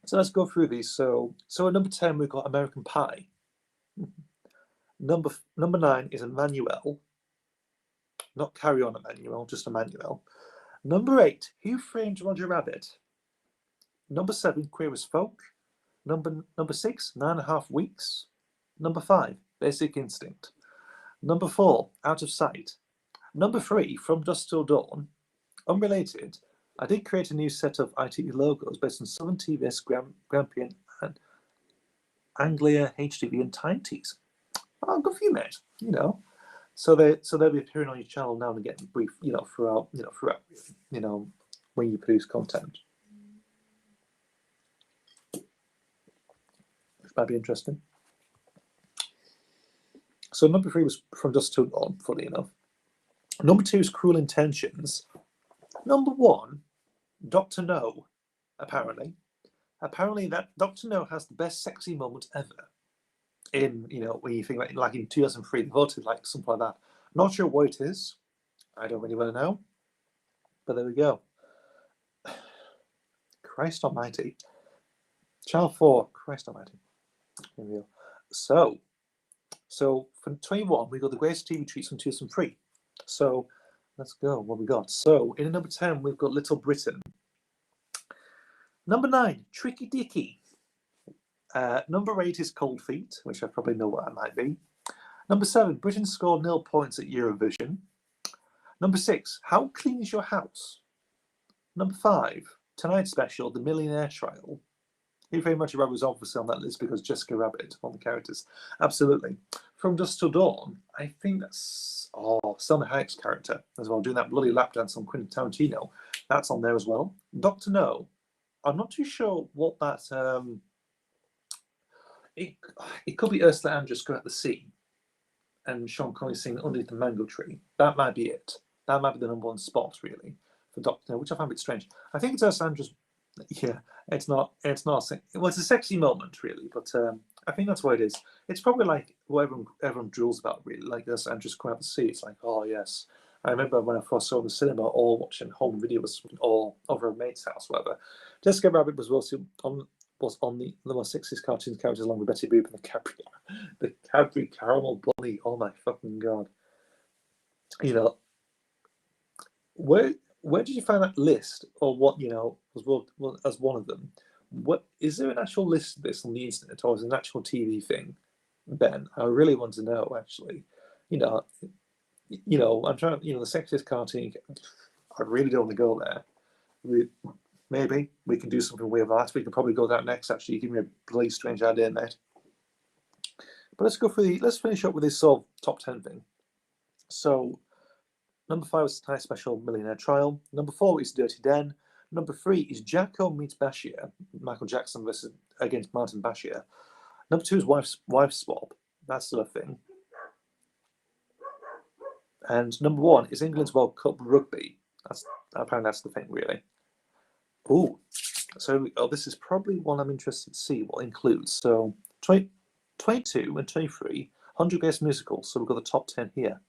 A: So let's go through these. So at number 10, we've got American Pie. Number 9 is Emmanuel. Not Carry On Emmanuel, just Emmanuel. Number 8, Who Framed Roger Rabbit? Number 7, Queer as Folk. Number 6, 9.5 Weeks. Number 5, Basic Instinct. Number 4, Out of Sight. Number 3, From Dusk Till Dawn. Unrelated, I did create a new set of ITV logos based on Southern TVS, Grampian, and Anglia, HTV, and Time Tees. Oh, good for you, mate. You know, so they'll be appearing on your channel now and getting brief, throughout, when you produce content, which might be interesting. So number 3 was From Dusk Till Dawn, funny enough. Number 2 is Cruel Intentions. Number 1, Dr. No, apparently. Apparently that Dr. No has the best sexy moment ever. In, when you think about it, like in 2003, they voted like something like that. Not sure what it is. I don't really want to know. But there we go. Christ Almighty. Channel 4, Christ Almighty. There we go. So from 21, we got the greatest TV treats from 2003. So let's go. What we got? So in number 10, we've got Little Britain. Number 9, Tricky Dicky. Number 8 is Cold Feet, which I probably know what that might be. Number 7, Britain scored 0 points at Eurovision. Number 6, How Clean Is Your House? Number 5, tonight's special, The Millionaire Trial. Who very much was obviously on that list because Jessica Rabbit, one of the characters. Absolutely. From Dusk Till Dawn, I think that's Selma Hayek's character as well, doing that bloody lap dance on Quentin Tarantino. That's on there as well. Dr. No, I'm not too sure what that. It could be Ursula Andress Go Out the Sea and Sean Connery singing Underneath the Mango Tree. That might be it. That might be the number 1 spot, really, for Dr. No, which I find a bit strange. I think it's Ursula Andress. Yeah, it's not. Well, it's a sexy moment, really, but I think that's what it is. It's probably like what everyone drools about, really, like Ursula Andress Go Out the Sea. It's like, oh, yes. I remember when I first saw it in the cinema, all watching home videos, all over a mate's house, whatever. Jessica Rabbit was also on the most sexiest cartoon characters along with Betty Boop and the Cadbury Caramel Bunny. Oh my fucking god! Where did you find that list, or what was as one of them? What is there an actual list of this on the internet, or is it an actual TV thing? Ben, I really want to know. Actually, I'm trying. The sexiest cartoon. I really don't want to go there. Maybe we can do something weird with that. We can probably go that next. Actually, you give me a bloody strange idea, mate. But let's finish up with this sort of top 10 thing. So number 5 is Tonight's Special, Millionaire Trial. Number 4 is Dirty Den. Number 3 is Jacko Meets Bashir, Michael Jackson against Martin Bashir. Number 2 is Wife Swap. That's still a thing. And number 1 is England's World Cup Rugby. Apparently that's the thing, really. Ooh, So this is probably one I'm interested to see what it includes. So 20, 22 and 23, 100 Best Musicals. So we've got the top 10 here.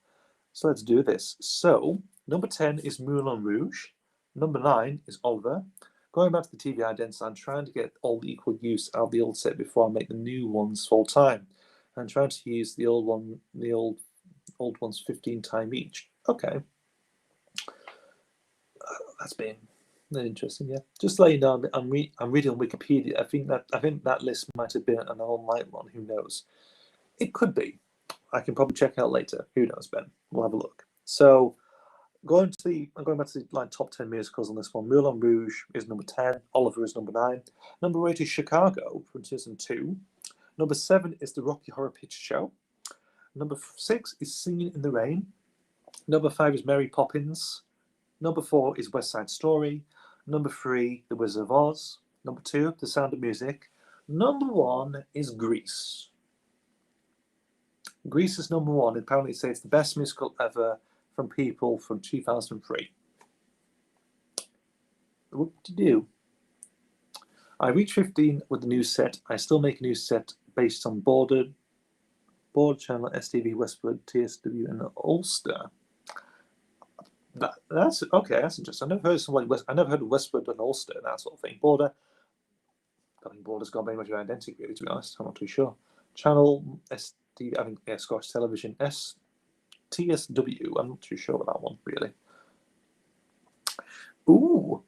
A: So let's do this. So number 10 is Moulin Rouge. Number 9 is Oliver. Going back to the TV idents, I'm trying to get all the equal use out of the old set before I make the new ones full time. I'm trying to use the old ones 15 times each. Okay. That's been interesting, yeah. Just to let you know, I'm reading on Wikipedia. I think that list might have been an online one. Who knows? It could be. I can probably check out later. Who knows, Ben? We'll have a look. So I'm going back to the top 10 musicals on this one. Moulin Rouge is number 10. Oliver is number 9. Number 8 is Chicago from 2002. Number 7 is the Rocky Horror Picture Show. Number 6 is Singing in the Rain. Number 5 is Mary Poppins. Number 4 is West Side Story. Number 3, The Wizard of Oz. Number 2, The Sound of Music. Number 1 is Grease. Grease is number 1. Apparently, it says it's the best musical ever from people from 2003. What did you do? I reached 15 with the new set. I still make a new set based on Border Channel, STV, Westwood, TSW, and Ulster. That's okay. That's interesting. I never heard of Westwood and Ulster and that sort of thing. Border. I think Border's got very much of an identity, really. To be honest, I'm not too sure. Channel STV. I think Scottish Television. TSW. I'm not too sure about that one really. Ooh.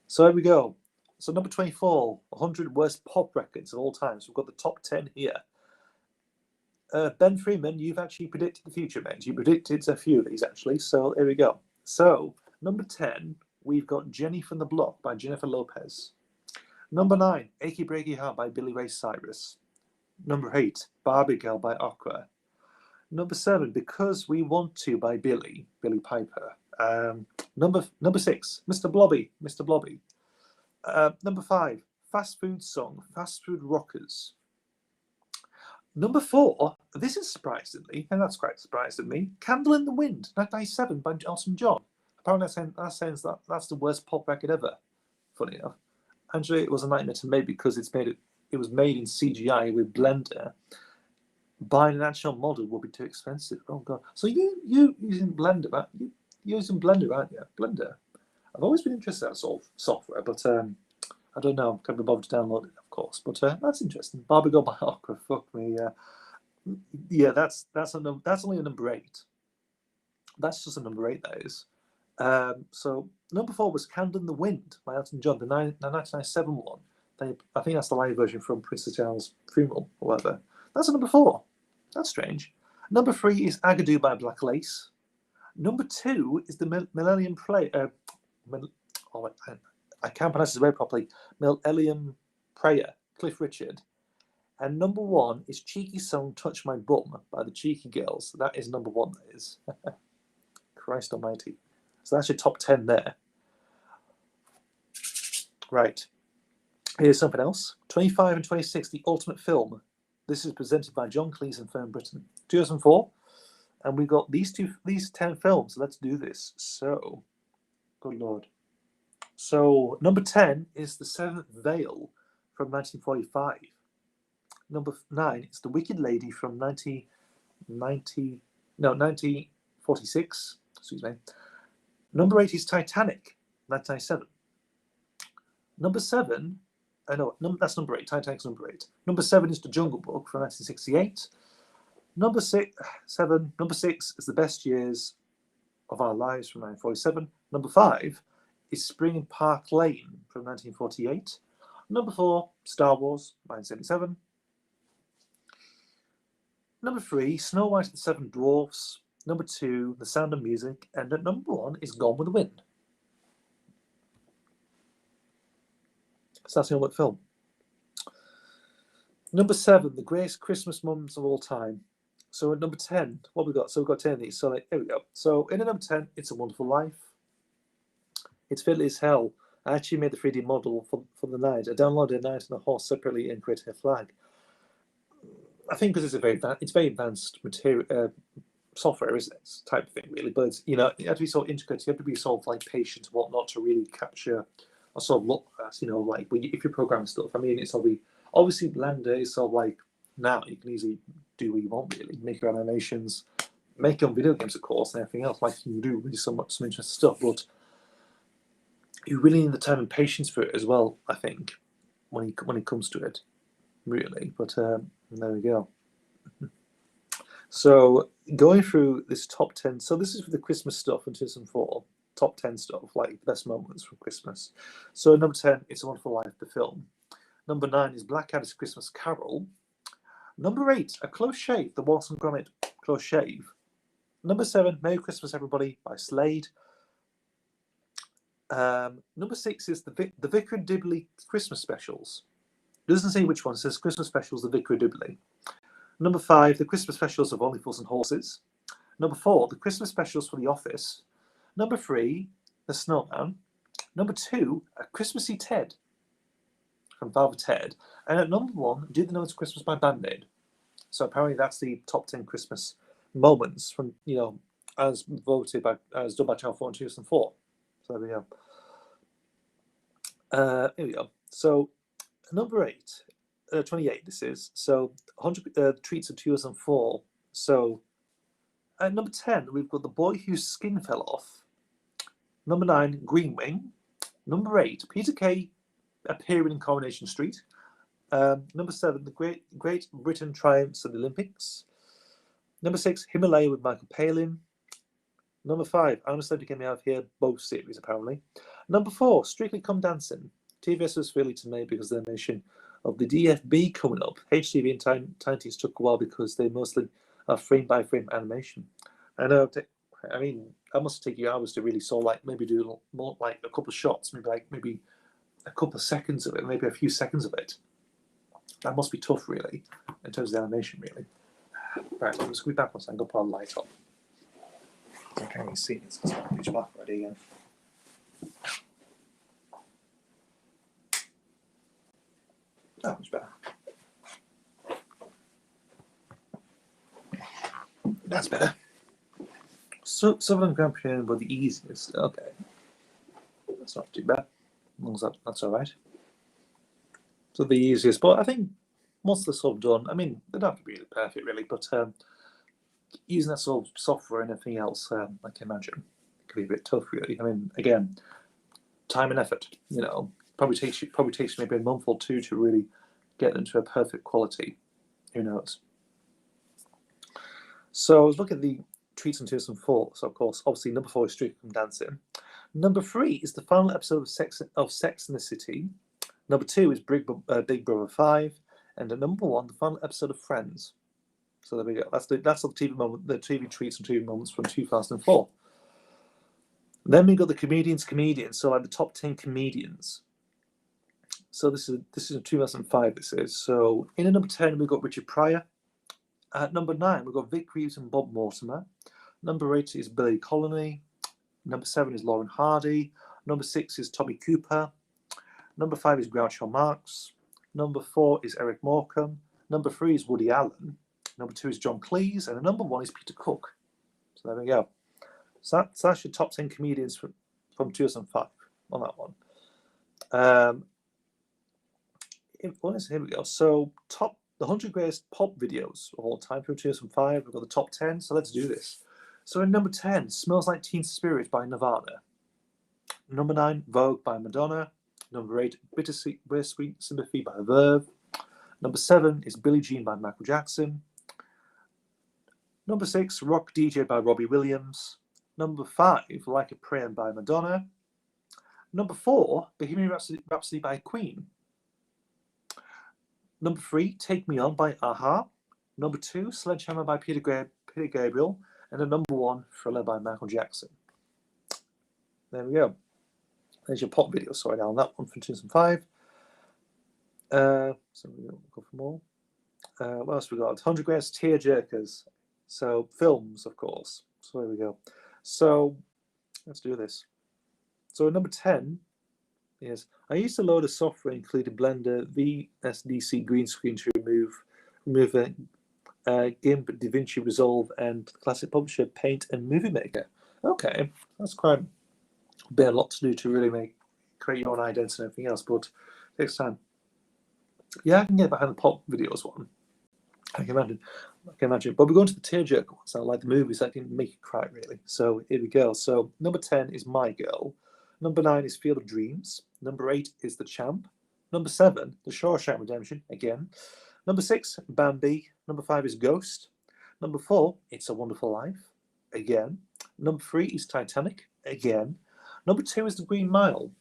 A: So here we go. So number 24, 100 worst pop records of all time. So we've got the top 10 here. Ben Freeman, you've actually predicted the future, mate. You predicted a few of these, actually. So here we go. So, number 10, we've got Jenny from the Block by Jennifer Lopez. Number 9, Achy Breaky Heart by Billy Ray Cyrus. Number 8, Barbie Girl by Aqua. Number 7, Because We Want To by Billy Piper. Number 6, Mr. Blobby. Number 5, Fast Food Song, Fast Food Rockers. Number 4, this is surprisingly, and that's quite surprising me, Candle in the Wind, 1997 by Elton John. Apparently that's the worst pop record ever, funny enough. Actually, it was a nightmare to make because it was made in CGI with Blender. Buying an actual model would be too expensive. Oh, God. So you using Blender, right? You're using Blender, aren't you? Blender. I've always been interested in that sort of software, but I don't know. Can't be bothered to download it, of course. But that's interesting. Barbie Girl by Aqua. Fuck me. Yeah, that's only a number 8. That's just a number 8. That is. So number 4 was "Candle in the Wind" by Elton John, the 1997 one. I think that's the live version from Princess Diana's funeral or whatever. That's a number 4. That's strange. Number 3 is "Agadoo" by Black Lace. Number 2 is the Millennium Play. I can't pronounce his word properly. Millennium Prayer, Cliff Richard. And number 1 is "Cheeky Song Touch My Bum" by the Cheeky Girls. That is number 1, that is. Christ almighty. So that's your top 10 there. Right. Here's something else. 25 and 26, The Ultimate Film. This is presented by John Cleese and Fern Britton. 2004. And we've got these 10 films. So let's do this. So, good Lord. So, number 10 is The Seventh Veil from 1945. Number 9 is The Wicked Lady from 1946. Excuse me. Number 8 is Titanic, 1997. Number 7, that's number 8. Titanic's number 8. Number 7 is The Jungle Book from 1968. Number 6 is The Best Years of Our Lives from 1947. Number 5 is Spring in Park Lane from 1948. Number 4, Star Wars, 1977. Number 3, Snow White and the Seven Dwarfs. Number 2, The Sound of Music. And at number 1 is Gone with the Wind. So that's the ultimate film. Number 7, The Greatest Christmas Moments of All Time. So at number 10, what have we got? So we've got 10 of these. So here we go. So in at number 10, It's a Wonderful Life. It's fiddly as hell. I actually made the 3D model for the night. I downloaded a knight and a horse separately and created a flag. I think because it's very advanced material software, isn't it? Type of thing, really. But it's, you have to be so intricate. You have to be sort of like patient and whatnot to really capture I sort of look at, you know, like if you're programming stuff, I mean, it's obviously Blender is sort of like now you can easily do what you want, really, make your animations, make your own video games, of course, and everything else. Like you can do really some interesting stuff, but you really need the time and patience for it as well, I think, when it comes to it, really. But there we go. So going through this top 10, so this is for the Christmas stuff in 2004, top 10 stuff, like best moments from Christmas. So number 10, It's a Wonderful Life, the film. Number 9 is Blackadder's Christmas Carol. Number 8, A Close Shave, the Wallace and Gromit Close Shave. Number 7, Merry Christmas Everybody by Slade. Number 6 is the Vicar and Dibley Christmas Specials. It doesn't say which one, it says Christmas Specials, the Vicar and Dibley. Number 5, the Christmas Specials of Only Fools and Horses. Number 4, the Christmas Specials for The Office. Number 3, The Snowman. Number 2, A Christmassy Ted from Father Ted. And at number 1, Do They Know It's Christmas by Band-Aid. So apparently that's the top 10 Christmas moments from, you know, as done by Channel 4 in 2004. So there we go. Here we go. So number 8, 28 this is. So 100 Treats of 2004. So at number 10, we've got The Boy Whose Skin Fell Off. Number 9, Green Wing. Number 8, Peter Kay appearing in Coronation Street. Number 7, The Great Britain Triumphs at the Olympics. Number 6, Himalaya with Michael Palin. Number 5, I'm Slave to Get Me Out of Here, both series apparently. Number 4, Strictly Come Dancing. TVS was fairly to me because of the animation of the DFB coming up. HTV and Tiny's took a while because they mostly are frame by frame animation. I know. I mean, that must take you hours to really maybe do more like a couple of shots, maybe a couple of seconds of it, maybe a few seconds of it. That must be tough, really, in terms of the animation, really. Right, let's go back one second. Go put a light up. I can't really see it. It's pitch black already again. That was better. That's better. So Southern Grand Prix, but the easiest. Okay, that's not too bad. As long as that's all right. So the easiest, but I think once they're sort of done, I mean, they don't have to be really perfect, really, but using that sort of software and everything else, I can imagine it could be a bit tough, really. I mean, again, time and effort. You know, probably takes maybe a month or two to really get them to a perfect quality. Who knows? So look at the Treats in 2004. So of course, obviously, number 4 is Strictly Come Dancing. Number 3 is the final episode of Sex and the City. Number 2 is Big Brother 5, and at number 1, the final episode of Friends. So there we go. That's the TV moment, the TV treats and TV moments from 2004. Then we got the comedians, so like the top 10 comedians. So this is in 2005. This is so in at number 10 we got Richard Pryor. At number 9 we got Vic Reeves and Bob Mortimer. Number 8 is Billy Connolly. Number 7 is Lauren Hardy. Number 6 is Tommy Cooper. Number 5 is Groucho Marx. Number 4 is Eric Morecambe. Number 3 is Woody Allen. Number 2 is John Cleese. And number 1 is Peter Cook. So there we go. So that's your top 10 comedians from 2005 on that one. Here we go. So the 100 greatest pop videos of all time from 2005. We've got the top 10. So let's do this. So in number 10, Smells Like Teen Spirit by Nirvana. Number 9, Vogue by Madonna. Number 8, Bittersweet Sympathy by Verve. Number 7 is Billie Jean by Michael Jackson. Number 6, Rock DJ by Robbie Williams. Number 5, Like a Prayer by Madonna. Number 4, Bohemian Rhapsody by Queen. Number 3, Take Me On by a-ha. Number 2, Sledgehammer by Peter Gabriel. And at number 1, Thriller by Michael Jackson. There we go. There's your pop video. Sorry, down that one from 2005. So we'll go for more. What else we got? 100 greatest tearjerkers. So films, of course. So there we go. So let's do this. So number 10 is I used to load a software including Blender, VSDC green screen to remove GIMP, DaVinci Resolve, and Classic Publisher, Paint, and Movie Maker. Okay, that's quite a lot to do to really make create your own identity and everything else, but it takes time. Yeah, I can get behind the pop videos one. I can imagine. But we're going to the tearjerker ones now, like the movies that didn't make you cry, really. So here we go. So number 10 is My Girl. Number 9 is Field of Dreams. Number 8 is The Champ. Number 7, The Shawshank Redemption, again. Number 6, Bambi. Number 5 is Ghost. Number 4, It's a Wonderful Life, again. Number 3 is Titanic, again. Number 2 is The Green Mile.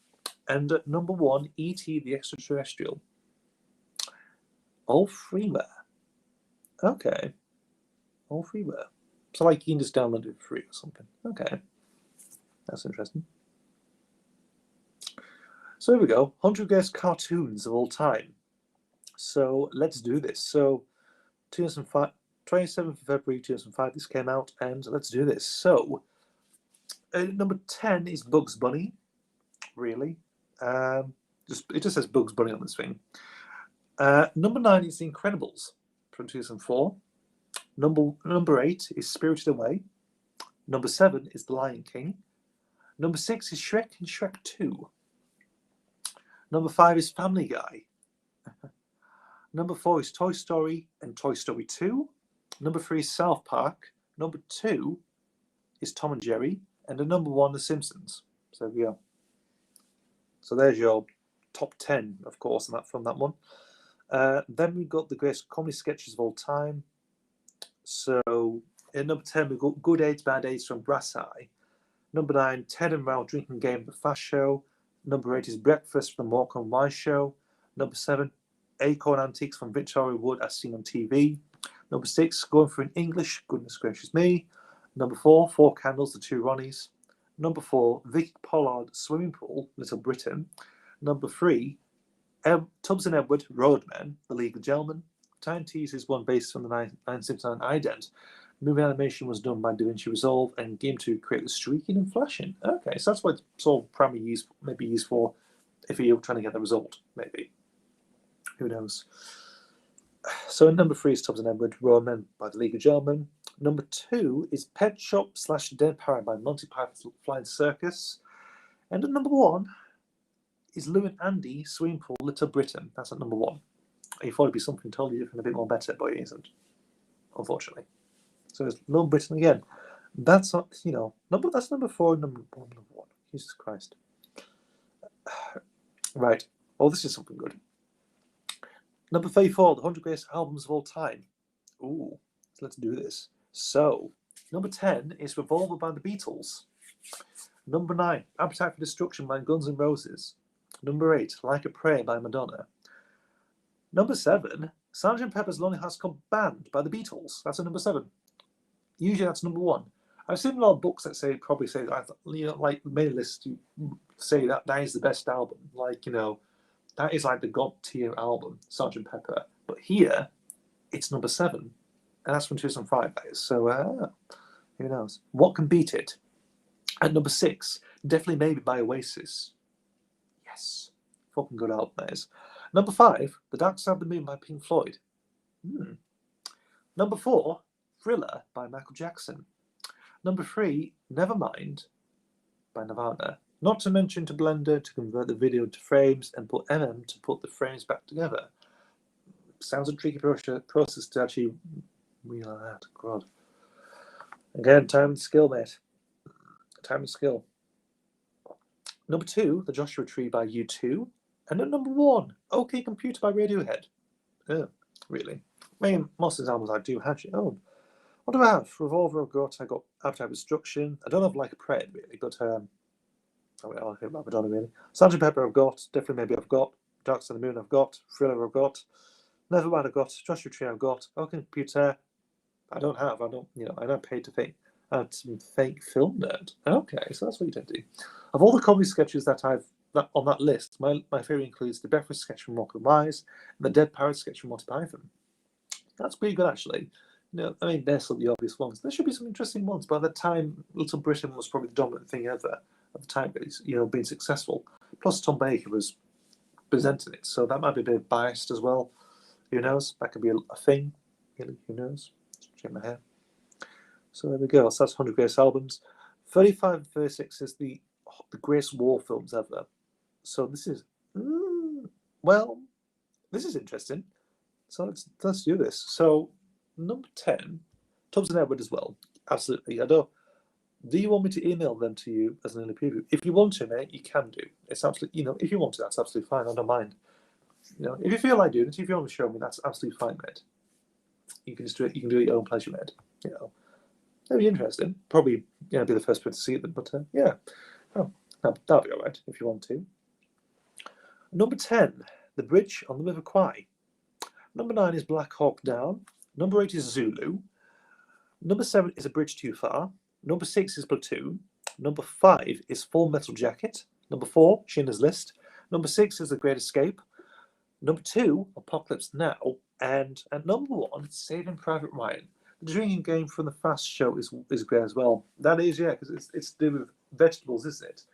A: And number 1, E.T. the Extraterrestrial. All three were. Okay. All three were. So like you can just download it for free or something. Okay. That's interesting. So here we go. 100 greatest cartoons of all time. So let's do this. So 2005, 27th of February 2005 this came out, and let's do this. So number 10 is Bugs Bunny. Really. It just says Bugs Bunny on this thing. Number 9 is The Incredibles from 2004. Number 8 is Spirited Away. Number 7 is The Lion King. Number 6 is Shrek and Shrek 2. Number 5 is Family Guy. Number 4 is Toy Story and Toy Story 2. Number 3 is South Park. Number 2 is Tom and Jerry. And the number 1, The Simpsons. So there we go. So there's your top 10, of course, from that one. Then we've got the greatest comedy sketches of all time. So in number 10, we've got Good AIDS, Bad AIDS from Brass Eye. Number 9, Ted and Ralph Drinking Game, The Fast Show. Number 8 is Breakfast from Walk on Wise Show. Number 7, Acorn Antiques from Victoria Wood, as seen on TV. Number 6, Going for an English, Goodness Gracious Me. Number 4, Four Candles, The Two Ronnies. Number 4, Vicky Pollard, Swimming Pool, Little Britain. Number 3, Tubbs and Edward, Roadmen, The League of Gentlemen. Time Teasers, one based on the 1979 ident. Movie animation was done by DaVinci Resolve, and game to create the streaking and flashing. Okay, so that's what it's sort of primarily used for if you're trying to get the result, maybe. Who knows? So number 3 is Tubbs and Edward, Roadmen by The League of Gentlemen. Number 2 is Pet Shop / Dead Parrot by Monty Python's Flying Circus. And at number 1 is Lou and Andy, Swimming Pool, Little Britain. That's at number 1. You thought it'd be something totally different, a bit more better, but it isn't, unfortunately. So it's Little Britain again. That's not, that's number 4, number 1. Jesus Christ. Right. Oh, this is something good. Number 34, the 100 greatest albums of all time. Ooh, let's do this. So, number 10 is Revolver by the Beatles. Number 9, Appetite for Destruction by Guns N' Roses. Number 8, Like a Prayer by Madonna. Number 7, Sgt. Pepper's Lonely Hearts Club Band by the Beatles. That's at number 7. Usually that's number 1. I've seen a lot of books that probably say that, like many lists say that is the best album. Like, that is like the god tier album, Sgt. Pepper. But here, it's number 7, and that's from 2005. That is. So who knows? What can beat it? At number 6, Definitely Maybe by Oasis. Yes, fucking good album that is. Number 5, The Dark Side of the Moon by Pink Floyd. Number 4, Thriller by Michael Jackson. Number 3, Nevermind by Nirvana. Not to mention to Blender to convert the video to frames and put MM to put the frames back together. Sounds a tricky process to actually realize that. God. Again, time and skill, mate. Time and skill. Number 2, The Joshua Tree by U2. And at number 1, OK Computer by Radiohead. Oh, really? I mean, most of the albums I do actually own. What do I have? Revolver I've got. I got Appetite for Destruction. I don't have Like a Prayer, really, but I'll hit Madonna, really. Sgt. Pepper I've got. Definitely Maybe I've got. Dark Side of the Moon I've got. Thriller I've got. Nevermind I've got. Joshua Tree I've got. OK Computer I don't have. I don't pay to think. Some fake film nerd. Okay, so that's what you tend to do. Of all the comedy sketches that I've on that list, my favourite includes the Breakfast sketch from Walk on Wise and the Dead Parrot sketch from Monty Python. That's pretty good, actually. They're some of the obvious ones. There should be some interesting ones. By the time, Little Britain was probably the dominant thing ever at the time, being successful. Plus, Tom Baker was presenting it, so that might be a bit biased as well. Who knows? That could be a thing. Who knows? Check my hair. So there we go. So that's 100 greatest albums. 35 and 36 is the greatest war films ever. So this is well, this is interesting. So let's do this. So number 10, Tubbs and Edward as well. Absolutely. I don't. Do you want me to email them to you as an early preview? If you want to, mate, you can do. It's absolutely, if you want to, that's absolutely fine. I don't mind. If you feel like doing it, if you want to show me, that's absolutely fine, mate. You can just do it. You can do it at your own pleasure, mate. That'd be interesting. Probably, be the first person to see them, but yeah, that'll be all right if you want to. Number 10, The Bridge on the River Kwai. Number 9 is Black Hawk Down. Number 8 is Zulu. Number 7 is A Bridge Too Far. Number 6 is Platoon. Number 5 is Full Metal Jacket. Number 4, Schindler's List. Number 6 is The Great Escape. Number 2, Apocalypse Now. And at number 1, Saving Private Ryan. The drinking game from the Fast show is great as well. That is, yeah, because it's to do with vegetables, isn't it?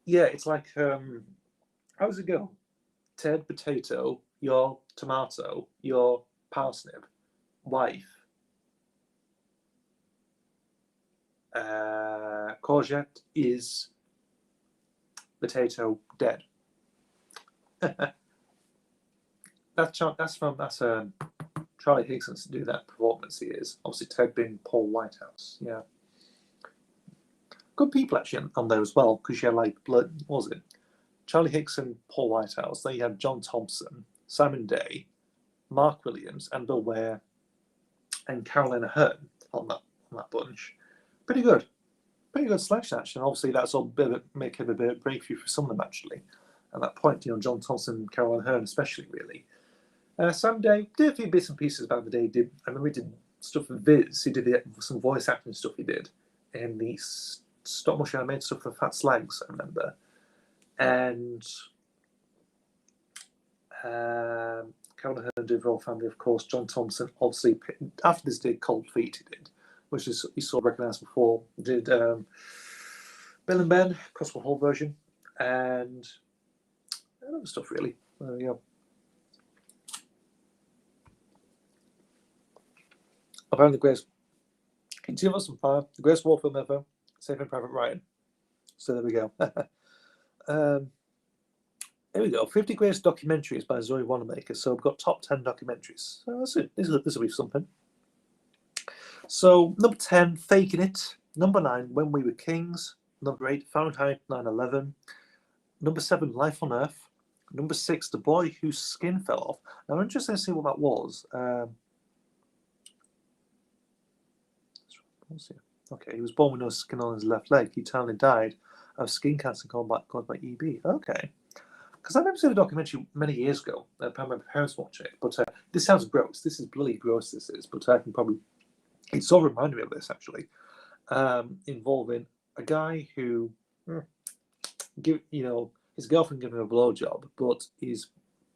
A: Yeah, it's like, how does it go? Ted Potato, your tomato, your parsnip, wife, courgette is potato dead. That's Charlie Higson's to do that performance. He is obviously Ted being Paul Whitehouse. Yeah, good people actually on there as well, because you had like what was it? Charlie Higson, Paul Whitehouse. Then you had John Thompson, Simon Day, Mark Williams, and Bill Ware, and Carolyn Aherne on that bunch. Pretty good selection actually. And obviously that's all making a bit of a breakthrough for some of them actually. At that point, John Thompson, Carolyn Aherne especially really. Sam Day did a few bits and pieces about the day. I remember he did stuff with Viz. He did some voice acting stuff he did in the stop motion animated stuff for Fat Slags, I remember. And Carolyn Aherne did Royal Family, of course. John Thompson, obviously, after this did Cold Feet, he did, which is you saw recognised before. Did Bill and Ben, Crosswell Hall version, and other stuff really. Apparently, in 2005, the greatest war film ever, Saving Private Ryan. So there we go. Here we go. 50 greatest documentaries by Zoe Wanamaker. So we've got top 10 documentaries. So that's it. This will be something. So number 10, Faking It. Number 9, When We Were Kings. Number 8, Fahrenheit 9/11. Number 7, Life on Earth. Number 6, The Boy Whose Skin Fell Off. Now I'm interested to see what that was. Okay, he was born with no skin on his left leg. He finally died of skin cancer caused by EB. Okay. Because I remember seeing a documentary many years ago. I remember my parents watching it. But this sounds gross. This is bloody gross, this is. But I can probably... It sort of reminded me of this, actually. Involving a guy who... his girlfriend gave him a blowjob, but his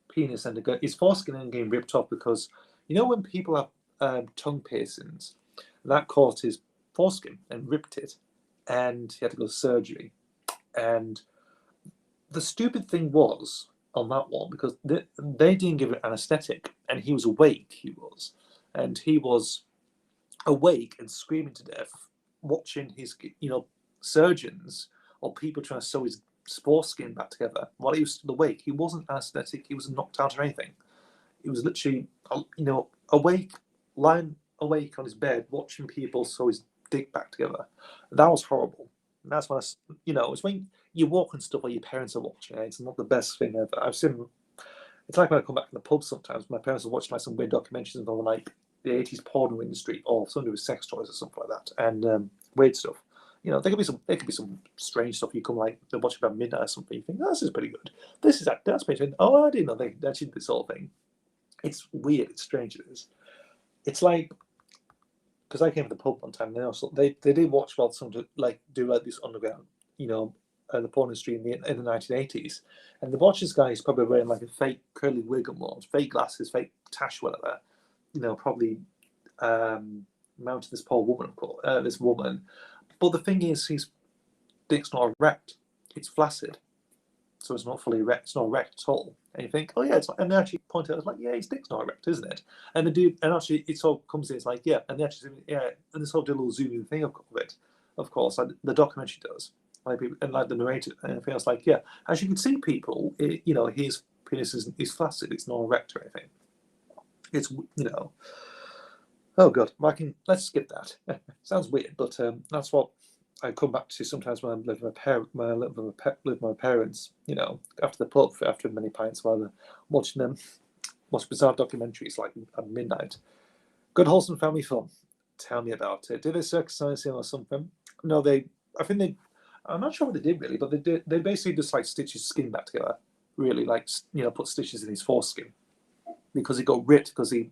A: penis and his foreskin ended getting ripped off because... when people have tongue piercings, that caused his foreskin and ripped it, and he had to go to surgery. And the stupid thing was on that one, because they didn't give it anesthetic, and he was awake. And he was awake and screaming to death, watching his surgeons or people trying to sew his foreskin back together while he was still awake. He wasn't anesthetic. He wasn't knocked out or anything. He was literally awake, lying awake on his bed, watching people sew his dick back together. That was horrible. And that's when it's when you walk and stuff while your parents are watching. It's not the best thing ever. I've seen. It's like when I come back from the pub sometimes. My parents are watching like some weird documentaries involving like the 80s porn industry or something with sex toys or something like that, and weird stuff. There could be some strange stuff. You come like they're watching about midnight or something. You think this is pretty good. That's pretty. Oh, I didn't know they actually did this whole thing. It's weird. It's strange. It is. It's like. Because I came to the pub one time, and they did watch about some do this underground, the porn industry in the 1980s, and they watched this guy. He's probably wearing like a fake curly wig and what, fake glasses, fake tash, whatever, probably mounted this poor woman, of course, this woman. But the thing is, his dick's not erect; it's flaccid, so it's not fully erect. It's not erect at all. And you think, oh yeah, it's like, and they actually point out, it's like, yeah, his dick's not erect, isn't it? And they do, and actually, it all comes in. It's like, yeah, and they actually, yeah, and this whole little zooming thing of it, of course, like the documentary does. like people, and like the narrator and everything else. Like, yeah, as you can see, people, you know, his penis is flaccid. It's not erect or anything. It's, you know, oh god, let's skip that. Sounds weird, but that's what I come back to sometimes when I live with my parents. You know, after the pub, after many pints, while they're watching them watch bizarre documentaries like at midnight. Good wholesome family fun. Tell me about it. Did they circumcise him or something? No, I think they. I'm not sure what they did really, but they did. They basically just like stitched his skin back together. Really, like, you know, put stitches in his foreskin because he got ripped because he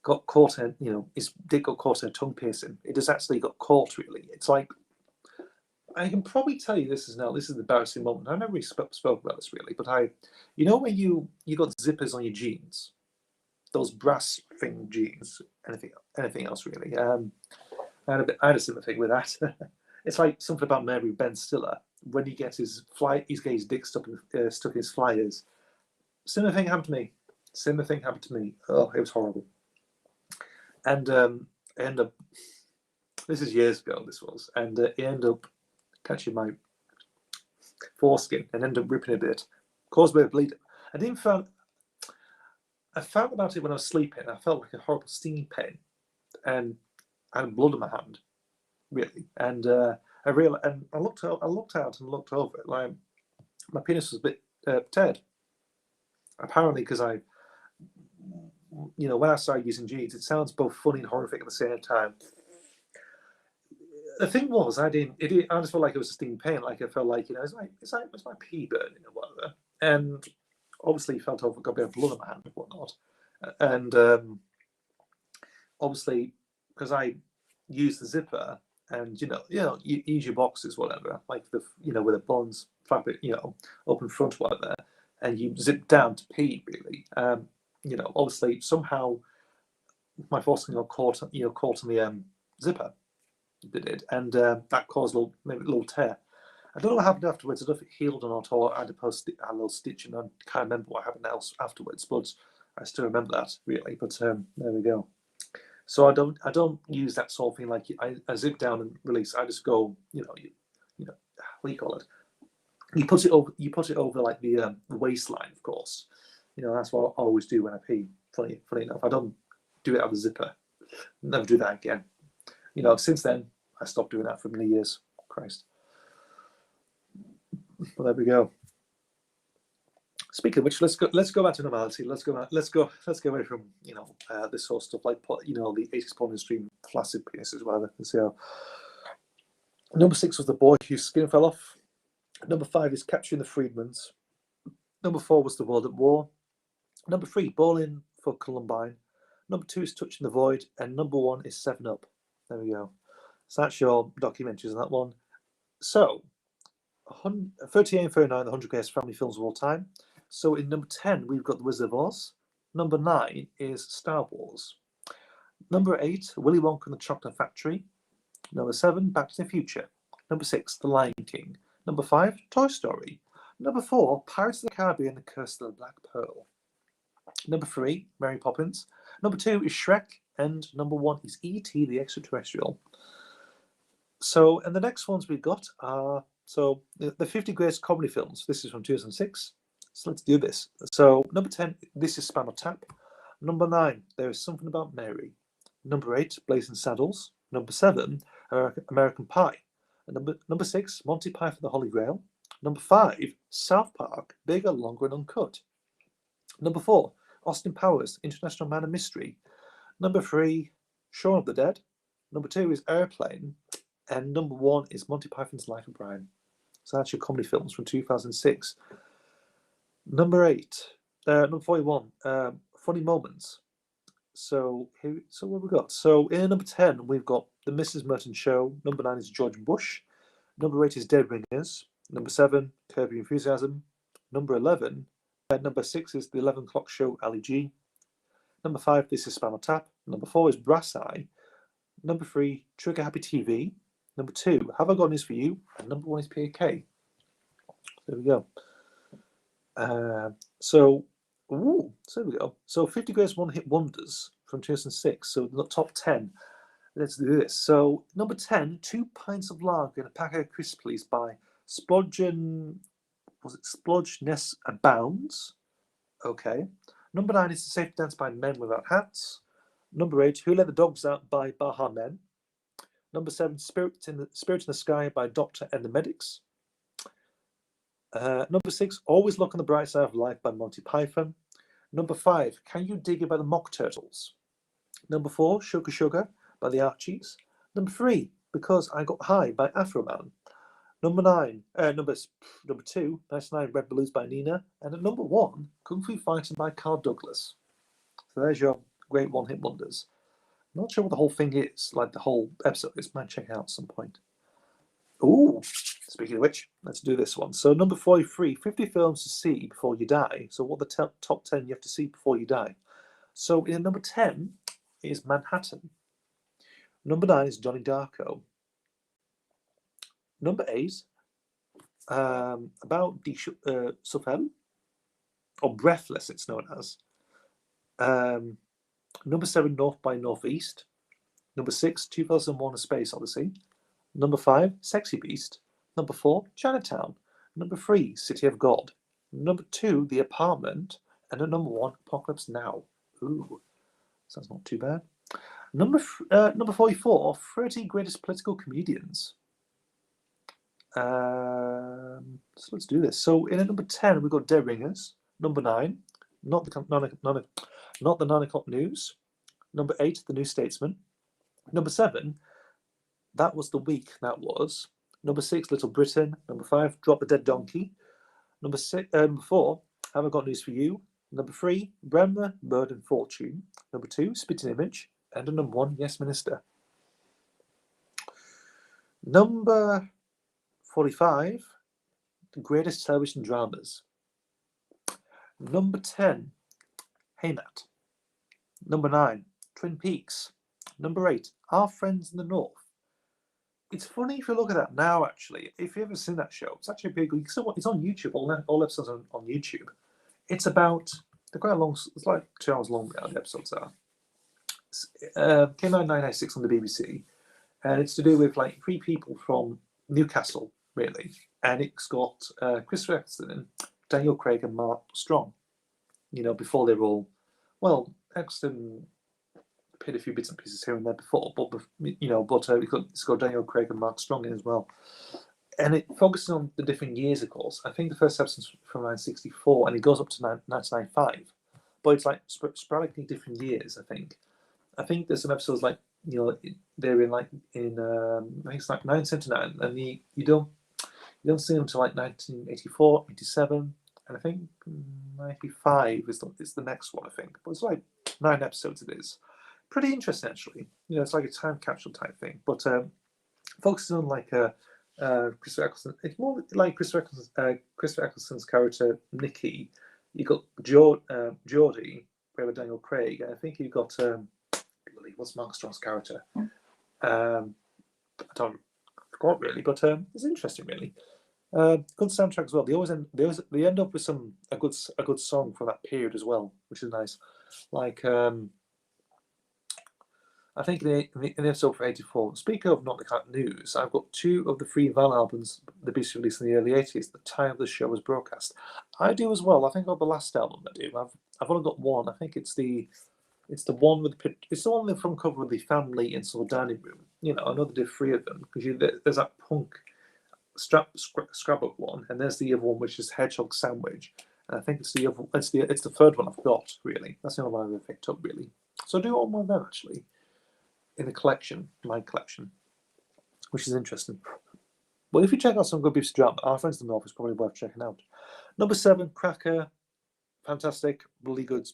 A: got caught in, you know, his dick got caught in a tongue piercing. It just actually got caught. Really, it's like, I can probably tell you this is the embarrassing moment. I never really spoke about this really, but you know, when you got zippers on your jeans, those brass thing jeans, anything else really. I had a similar thing with that. It's like something about Mary Ben Stiller when he gets his dick stuck in his flyers. Similar thing happened to me. Oh, it was horrible. And I ended up. This is years ago. This was, and he ended up catching my foreskin and ended up ripping a bit, caused me a bleed. I found about it when I was sleeping. I felt like a horrible stinging pain, and I had blood in my hand, really. And I realized, and I looked out and looked over it. Like, my penis was a bit teared. Apparently, because you know, when I started using jeans, it sounds both funny and horrific at the same time. The thing was, I just felt like it was a stinging pain. Like, I felt like, you know, it's my pee burning or whatever. And obviously, felt over, got a bit of blood in my hand and whatnot. And obviously, because I used the zipper, and you use your boxes, whatever, like with the buttons, flap it, open front, whatever, and you zip down to pee, really. Obviously, somehow my foreskin got caught on the zipper. It did, and that caused maybe a little tear. I don't know what happened afterwards. I don't know if it healed or not, or I had a little stitch, and I can't remember what happened else afterwards. But I still remember that, really. But there we go. So I don't use that sort of thing, like I zip down and release. I just go, what do you call it? You put it over like the waistline, of course. That's what I always do when I pee. Funny enough, I don't do it out of the zipper. Never do that again. Since then I stopped doing that for many years. Christ. Well, there we go. Speaking of which, let's go back to normality. Let's go away from this sort of stuff, like the 80s porn industry, flaccid penises, whatever. So, number 6 was The Boy Whose Skin Fell Off. Number 5 is Capturing the Freedmans. Number 4 was The World at War. Number 3, Bowling for Columbine. Number 2 is Touching the Void, and number 1 is 7 Up. There we go. So that's your documentaries on that one. So 38 and 39, the 100 greatest family films of all time. So in number 10, we've got The Wizard of Oz. Number 9 is Star Wars. Number 8, Willy Wonka and the Chocolate Factory. Number 7, Back to the Future. Number 6, The Lion King. Number 5, Toy Story. Number 4, Pirates of the Caribbean, The Curse of the Black Pearl. Number 3, Mary Poppins. Number 2 is Shrek. And number 1 is E.T. the Extraterrestrial. So, and the next ones we've got are, so the 50 greatest comedy films. This is from 2006. So let's do this. So number 10, This Is Spinal Tap. Number 9, There Is Something About Mary. Number 8, Blazing Saddles. Number 7, American Pie. And number 6, Monty Python the Holy Grail. Number 5, South Park, Bigger, Longer and Uncut. Number 4, Austin Powers, International Man of Mystery. Number 3, Shaun of the Dead. Number 2 is Airplane. And number 1 is Monty Python's Life of Brian. So that's your comedy films from 2006. Number 41, Funny Moments. So what have we got? So in number 10, we've got The Mrs. Merton Show. Number 9 is George Bush. Number 8 is Dead Ringers. Number 7, Curb Your Enthusiasm. Number 6 is The 11 O'Clock Show, Ali G. Number 5, This Is Spinal Tap. Number 4 is Brass Eye. Number 3, Trigger Happy TV. Number 2, Have I Got News for You? And number 1 is PK. There we go. So there we go. So 50 Greatest One-Hit Wonders from 2006. So the top 10. Let's do this. So number 10, 2 pints of lager and a packet of crisps, please, by Splodgen. Was it Splodgeness Abounds? Okay. Number 9 is The Safe Dance by Men Without Hats. Number 8, Who Let the Dogs Out by Baha Men. Number 7, Spirit in the Sky by Doctor and the Medics. Number 6, Always Look on the Bright Side of Life by Monty Python. Number 5, Can You Dig It by the Mock Turtles. Number 4, Sugar Sugar by the Archies. Number 3, Because I Got High by Afroman. Number 2, 99 Red Balloons by Nina. And at number 1, Kung Fu Fighting by Carl Douglas. So there's your great one-hit wonders. I'm not sure what the whole thing is, like the whole episode is. Might check it out at some point. Ooh, speaking of which, let's do this one. So number 43, 50 films to see before you die. So what the top 10 you have to see before you die. So in number 10 is Manhattan. Number 9 is Johnny Darko. Number 8, about Die Souffle, or Breathless, it's known as. Number 7, North by Northeast. Number 6, 2001: A Space Odyssey. Number 5, Sexy Beast. Number 4, Chinatown. Number 3, City of God. Number 2, The Apartment. And at number 1, Apocalypse Now. Ooh, sounds not too bad. Number 44, 30 Greatest Political Comedians. So let's do this. So in at number 10, we've got Dead Ringers. Number 9, not the 9 o'clock news. Number 8, The New Statesman. Number 7, That Was the Week That Was. Number 6, Little Britain. Number 5, Drop the Dead Donkey. Number 4, Have I Got News for You. Number 3, Bremner, Bird and Fortune. Number 2, Spitting Image. And at number 1, Yes Minister. Number 45, The Greatest Television Dramas. Number 10, Hey Matt. Number 9, Twin Peaks. Number 8, Our Friends in the North. It's funny if you look at that now, actually. If you've ever seen that show, it's actually a big. It's on YouTube. All episodes on YouTube. It's about. They're quite long. It's like 2 hours long now. The episodes are. Came out in 1996 on the BBC, and it's to do with like 3 people from Newcastle, really. And it's got Chris Eccleston, Daniel Craig, and Mark Strong. You know, before they were all. Well, Eccleston played a few bits and pieces here and there before, but it's got Daniel Craig and Mark Strong in as well. And it focuses on the different years, of course. I think the first episode's from 1964, and it goes up to 1995. But it's like sporadically different years, I think. I think there's some episodes like, you know, they're in I think it's like 1979, and you don't see them until like 1984, 87, and I think 95 is the next one, I think. But it's like 9 episodes it is. Pretty interesting, actually. You know, it's like a time capsule type thing, but focuses on like Christopher Eccleston. It's more like Christopher Eccleston's character Nicky. You got Geordie, played by Daniel Craig, and I think you got what's Mark Strong's character? I forgot really, but it's interesting, really. Good soundtrack as well. They end up with a good song from that period as well, which is nice. Like I think in the episode for 84, speaking of not the kind of news, I've got 2 of the 3 Van albums the BBC released in the early 80s, the time the show was broadcast. I do as well. I think on the last album I do. I've only got one. I think it's the one with it's the one with the front cover with the family in sort of dining room. You know, I know they did 3 of them because there's that punk scrapbook one, and there's the other one which is Hedgehog Sandwich. And I think it's the 3rd one I've got, really. That's the only one I've picked up, really. So I do all one of them, actually, in the collection, my collection, which is interesting. Well, if you check out some good BBC drama, Our Friends in the North is probably worth checking out. Number 7, Cracker. Fantastic, really good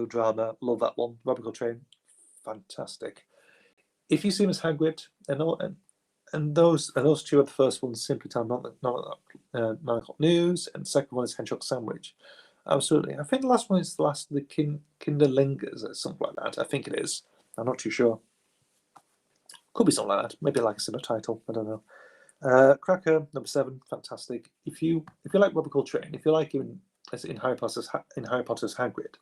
A: drama. Love that one. Robert Coltrane, fantastic. If you see him as Hagrid, and those 2 are the first ones, Simply Time, not 9 o'clock news, and the second one is Hedgehog Sandwich. Absolutely. I think the last one is the last of the Kinderlingers or something like that. I think it is. I'm not too sure. Could be something like that. Maybe like a similar title. I don't know. Cracker, number 7, fantastic. If you like Robert Coltrane, if you like him in Harry Potter's Hagrid,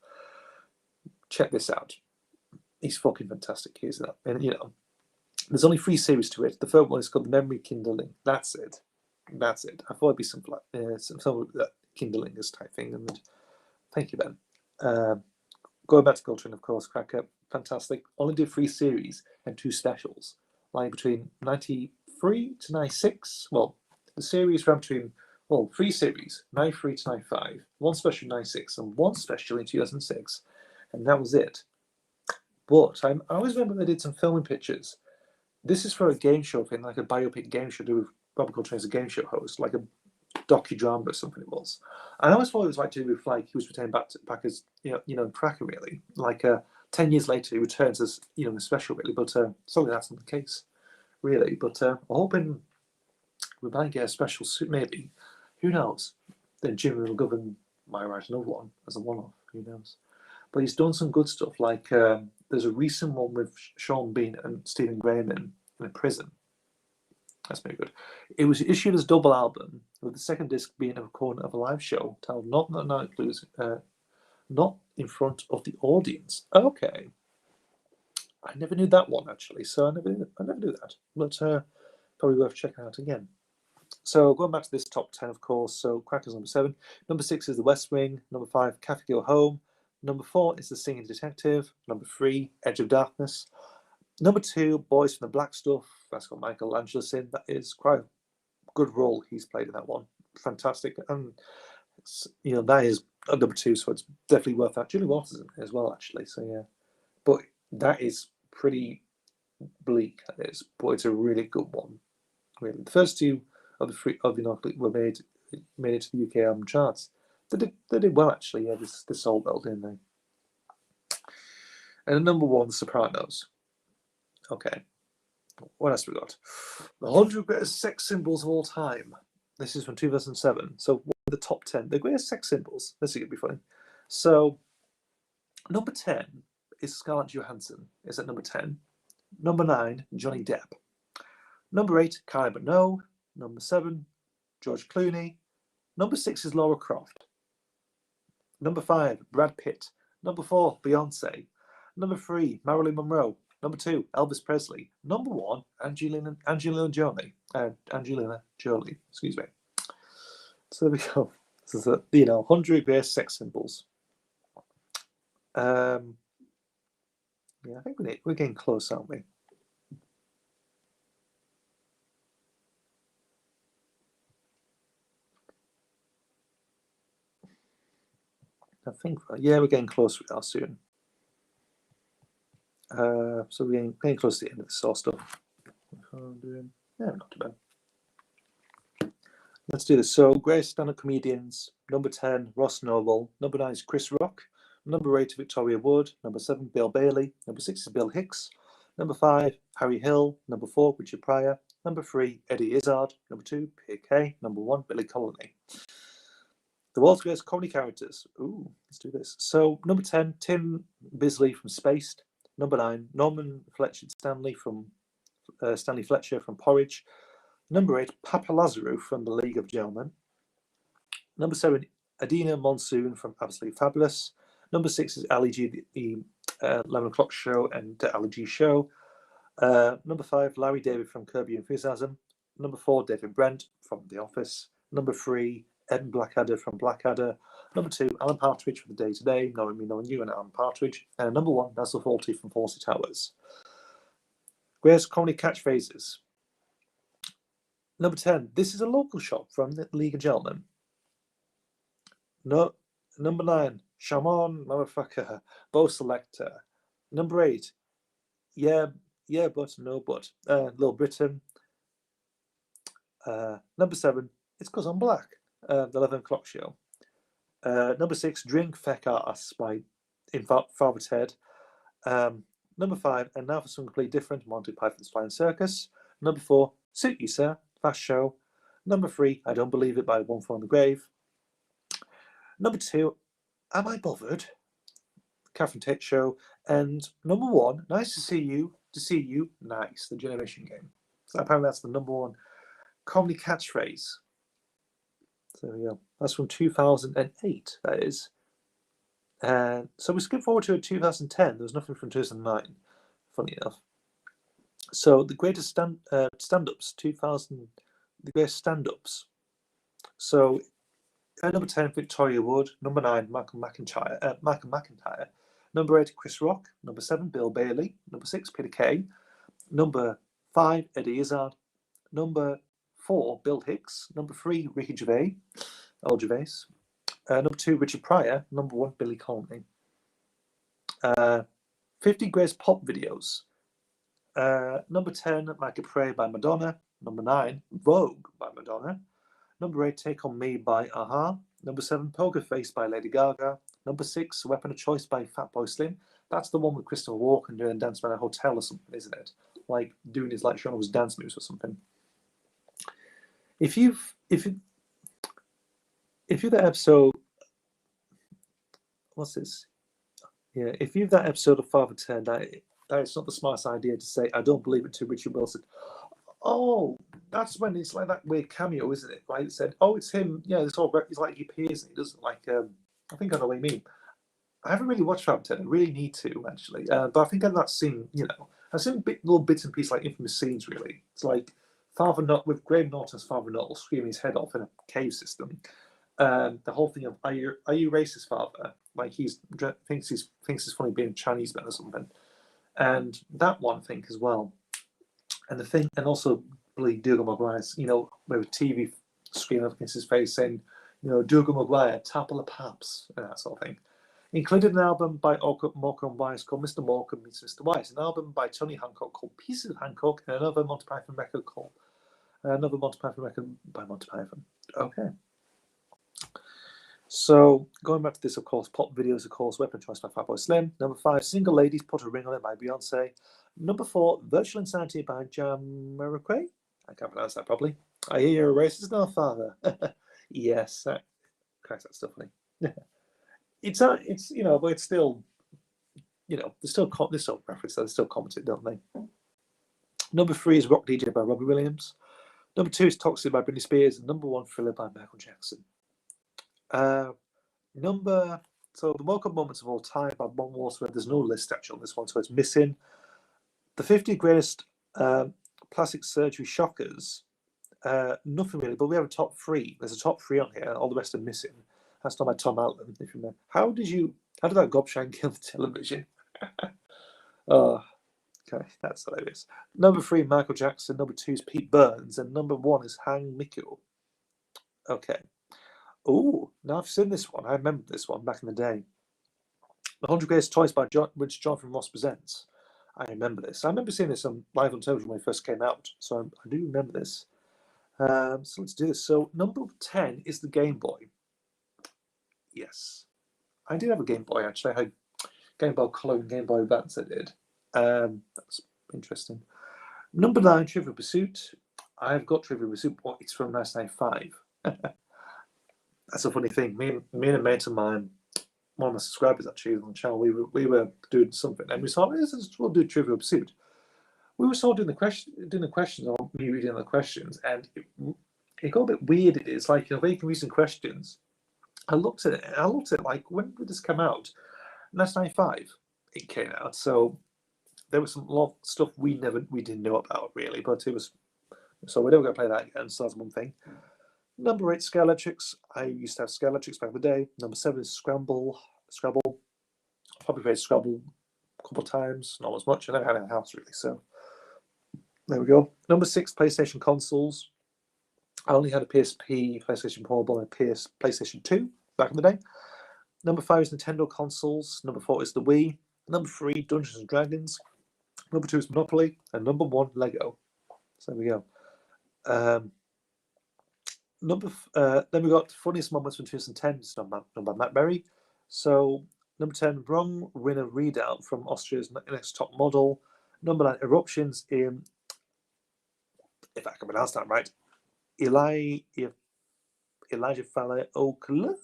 A: check this out. He's fucking fantastic. He's that, and you know, There's only 3 series to it. The third one is called The Memory Kindling. That's it. That's it. I thought it'd be some kindling this type thing. And thank you, Ben. Going back to Coltrane, of course, Cracker, fantastic. Only did 3 series and 2 specials, like between 93 to 96. Well, the series ran between 3 series, 93 to 95, 1 special in 96, and 1 special in 2006, and that was it. But I always remember they did some filming pictures. This is for a game show thing, like a biopic game show, do with Robert Coltrane as a game show host, like a docudrama or something it was. And I always thought it was like to do with like he was returned back as Cracker really. Like 10 years later he returns as the special really, but sorry that's not the case really. But I'm hoping we might get a special suit maybe. Who knows? Then Jimmy McGovern might write another one as a one-off. Who knows? But he's done some good stuff. Like there's a recent one with Sean Bean and Stephen Graham in a prison. That's very good. It was issued as a double album, with the second disc being a recording of a live show titled "Not the Night Blues," not in front of the audience. Okay, I never knew that one actually, so I never knew that. But probably worth checking out again. So going back to this top 10, of course. So Cracker's number 7. Number 6 is The West Wing. Number 5, Kathy Go Home. Number 4 is The Singing Detective. Number 3, Edge of Darkness. Number 2, Boys from the Black Stuff. That's got Michael Angelos in. That is quite a good role he's played in that one. Fantastic. And that is number 2, so it's definitely worth that. Julie Waters in it as well, actually. So yeah, but that is pretty bleak. That is, but it's a really good one. Really, the first 2 of the 3 of were made it to the UK album charts. They did well actually. Yeah, this sold well, didn't they? And number 1, The Sopranos. Okay. What else we got? The 100 greatest sex symbols of all time. This is from 2007. So what are the top 10? The greatest sex symbols. This is going to be funny. So number 10 is Scarlett Johansson. Is at number 10. Number 9, Johnny Depp. Number 8, Kylie Minogue. Number 7, George Clooney. Number 6 is Laura Croft. Number 5, Brad Pitt. Number 4, Beyonce. Number 3, Marilyn Monroe. Number 2, Elvis Presley. Number 1, Angelina Jolie. Excuse me. So there we go. This is 100 greatest sex symbols. Yeah, I think we're getting close, aren't we? I think, yeah, we're getting close soon. So we're getting close to the end of the source stuff. Yeah, not too bad. Let's do this. So, greatest stand-up comedians. Number 10, Ross Noble. Number 9 is Chris Rock. Number 8, Victoria Wood. Number 7, Bill Bailey. Number 6 is Bill Hicks. Number 5, Harry Hill. Number 4, Richard Pryor. Number 3, Eddie Izzard. Number 2, PK. Number 1, Billy Connolly. The world's greatest comedy characters. Ooh, let's do this. So, number 10, Tim Bisley from Spaced. Number 9, Norman Fletcher Stanley Stanley Fletcher from Porridge. Number 8, Papa Lazarou from The League of Gentlemen. Number 7, Adina Monsoon from Absolutely Fabulous. Number 6 is Ali G, the 11 o'clock show and the Ali G show. Number 5, Larry David from Curb Your Enthusiasm. Number 4, David Brent from The Office. Number 3, Ed Blackadder from Blackadder. Number 2, Alan Partridge from The Day Today, Knowing Me, Knowing You, and Alan Partridge. And number 1, Basil Fawlty from Fawlty Towers. Greatest comedy catchphrases. Number 10, this is a local shop from the League of Gentlemen. No, number 9, Shamon, motherfucker, Bo Selector. Number 8, yeah, but no, but. Little Britain. Number 7, it's 'cause I'm black. The 11 o'clock show. Number 6, Drink Feck Ass by Father Ted. Number 5, and now for some completely different, Monty Python's Flying Circus. Number 4, Suit You Sir, Fast Show. Number 3, I Don't Believe It by One Foot on the Grave. Number 2, Am I Bothered? Catherine Tate Show. And number 1, Nice to See You, Nice, The Generation Game. So apparently that's the number 1 comedy catchphrase. So there we go. That's from 2008, that is. So we skip forward to 2010. There was nothing from 2009, funny enough. So the greatest stand-ups 2000, the greatest stand-ups. So number 10, Victoria Wood. Number 9, Malcolm McIntyre. Number 8, Chris Rock. Number 7, Bill Bailey. Number 6, Peter Kay. Number 5, Eddie Izzard. Number 4, Bill Hicks. Number 3, Ricky Gervais. Number 2, Richard Pryor. Number 1, Billy Connolly. 50 greatest pop videos. Number 10, Like a Prayer by Madonna. Number 9, Vogue by Madonna. Number 8, Take On Me by a-ha. Number 7, Poker Face by Lady Gaga. Number 6, Weapon of Choice by Fatboy Slim. That's the one with Christopher Walken doing a dance around a hotel or something, isn't it? Like doing his like showing his dance moves or something. If you're that episode, what's this? Yeah, if you've that episode of Father Ted, that is not the smartest idea to say, I don't believe it to Richard Wilson. Oh, that's when it's like that weird cameo, isn't it? Like it said, oh, it's him. Yeah, it's all. It's like he appears and he doesn't like. I think I know what you mean. I haven't really watched Father Ted. I really need to actually. But I think I've not seen. I've seen little bits and pieces like infamous scenes. Really, it's like Father Nutt with Graham Norton's Father Nutt screaming his head off in a cave system. The whole thing of are you racist, Father? Like thinks it's funny being a Chinese man or something, and that one thing as well, and the thing, and also Billy Dougal Maguire's, with a TV screen up against his face saying, Dougal Maguire, Tapple of Paps, and that sort of thing. Included an album by Morecambe Wise called Mr. Morecambe Meets Mr. Wise, an album by Tony Hancock called Pieces of Hancock, and another Monty Python record by Monty Python. Okay. So, going back to this, of course, pop videos, of course, Weapon of Choice by Fatboy Slim. Number 5, Single Ladies, Put a Ring on It by Beyonce. Number 4, Virtual Insanity by Jamiroquai. I can't pronounce that properly. I hear you're a racist now, Father. Yes, Christ, that's still funny. It's but it's still, there's still reference, they still commented, don't they? Number 3 is Rock DJ by Robbie Williams. Number 2 is Toxic by Britney Spears. And number 1, Thriller by Michael Jackson. So the Welcome Moments of All Time by Bon Water. There's no list actually on this one, so it's missing. The 50 greatest plastic surgery shockers. Nothing really, but we have a top 3. There's a top 3 on here. All the rest are missing. That's not by Tom Allen, if you remember. How did that gobshite kill the television? Oh, okay, that's hilarious. Number 3, Michael Jackson. Number 2 is Pete Burns, and number 1 is Hang Mikyo. Okay. Oh, now I've seen this one. I remember this one back in the day. The 100 Greatest Toys by which Jonathan Ross presents. I remember this. I remember seeing this live on television when it first came out, so I do remember this. So let's do this. So number 10 is the Game Boy. Yes, I did have a Game Boy actually. I had Game Boy Color and Game Boy Advance. I did. That's interesting. Number 9, Trivial Pursuit. I've got Trivial Pursuit, but it's from 1995. That's a funny thing. Me and a mate of mine, one of my subscribers actually on the channel, we were doing something, and we thought, we'll do Trivial Pursuit. We were sort of doing the questions, or me reading the questions, and it got a bit weird. It's like, very confusing questions. I looked at it like, when did this come out? 1995 it came out, so there was some lot of stuff we didn't know about really, but it was, so we're never going to play that again, so that's one thing. Number 8, Scalextrics. I used to have Scalextrics back in the day. Number 7 is Scrabble. Probably played Scrabble a couple of times, not as much. I never had it in the house really, so there we go. Number 6, PlayStation consoles. I only had a PSP, PlayStation Portable, and a PlayStation 2 back in the day. Number 5 is Nintendo consoles. Number 4 is the Wii. Number 3, Dungeons and Dragons. Number 2 is Monopoly, and number 1, Lego. So there we go. Then we got Funniest Moments from 2010. It's done by Matt Berry. So number 10, Wrong Winner Readout from Austria's Next Top Model. Number 9, Eruptions in, if I can pronounce that right, Elijah Fale Okla.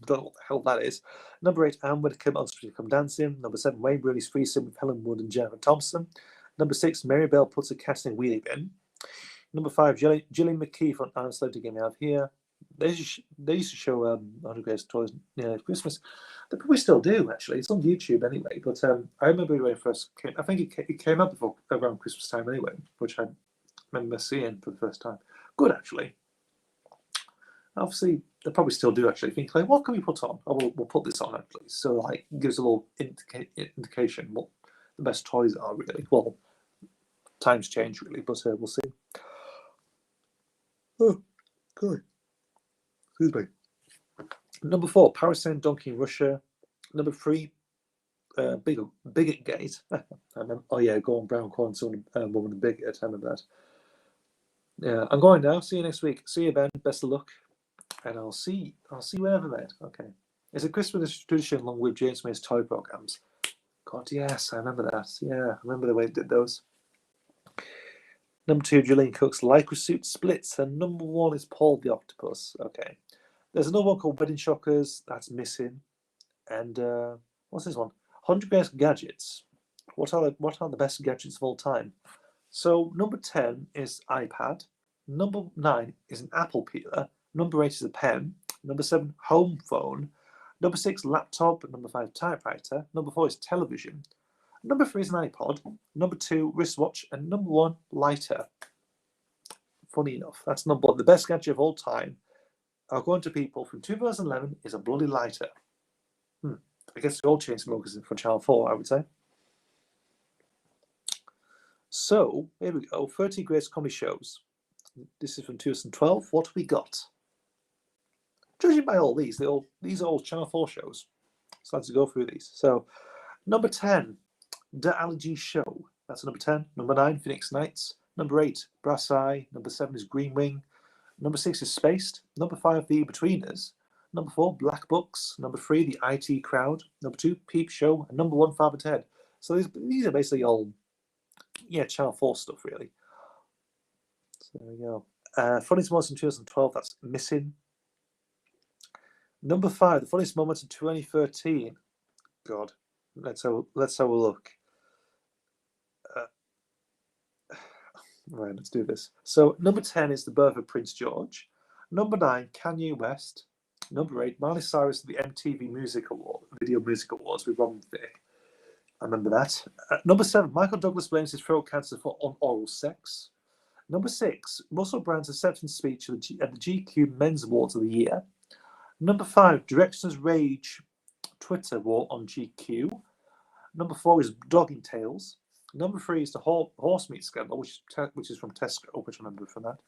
A: Don't know what the hell that is. Number 8, Anne Whitaker on Street Come Dancing. Number 7, Wayne Bruni's Threesome with Helen Wood and Jennifer Thompson. Number 6, Mary Bell Puts a Cat in a Wheelie Bin. Number 5, Gillian McKee on Iron Slave to Get Me Out of Here. They used to show 100 Greatest Toys Christmas. They probably still do, actually. It's on YouTube anyway. But I remember when it first came. I think it came out before around Christmas time anyway, which I remember seeing for the first time. Good, actually. Obviously, they probably still do actually think like, what can we put on? Oh, we'll put this on actually. So like, it gives a little indication what the best toys are really. Well, times change really, but we'll see. Oh, good. Excuse me. Number 4, Parasite Donkey in Russia. Number 3, Bigot Gate. I remember, oh yeah, Gordon Brown calling someone woman a bigot. I remember that. Yeah, I'm going now. See you next week. See you, Ben. Best of luck. And I'll see you whenever, mate. Okay. It's a Christmas tradition along with James May's toy programs. God, yes, I remember that. Yeah, I remember the way it did those. Number 2, Julian Cook's Lycra Suit Splits. And number 1 is Paul the Octopus. Okay. There's another one called Wedding Shockers. That's missing. And what's this one? 100 Best Gadgets. What are the best gadgets of all time? So number 10 is iPad. Number 9 is an Apple peeler. Number 8 is a pen. Number 7, home phone. Number 6, laptop. Number 5, typewriter. Number 4 is television. Number 3 is an iPod. Number 2, wristwatch. And number 1, lighter. Funny enough, that's number 1. The best gadget of all time, according to people from 2011, is a bloody lighter. I guess the old chain smokers from Channel 4, I would say. So, here we go. 30 greatest comedy shows. This is from 2012. What have we got? Judging by all these, these are all Channel 4 shows. So let's go through these. So, number 10, The Ali G Show. That's number 10. Number 9, Phoenix Nights. Number 8, Brass Eye. Number 7 is Green Wing. Number 6 is Spaced. Number 5, The In-Betweeners. Number 4, Black Books. Number 3, The IT Crowd. Number 2, Peep Show. And number 1, Father Ted. So these are basically all, Channel 4 stuff, really. So there we go. Funniest moments in 2012, that's missing. Number 5, the funniest moments in 2013. God, let's have a look. Right, let's do this. So number 10 is The Birth of Prince George. Number 9, Kanye West. Number 8, Miley Cyrus at the MTV Video Music Awards with Robin Thicke. I remember that. Number 7, Michael Douglas blames his throat cancer on oral sex. Number 6, Russell Brand's acceptance speech at the GQ Men's Awards of the Year. Number 5, Direction's Rage Twitter war on GQ. Number 4 is Dogging Tales. Number 3 is the horse meat scandal, which is from Tesco, which I remember from that.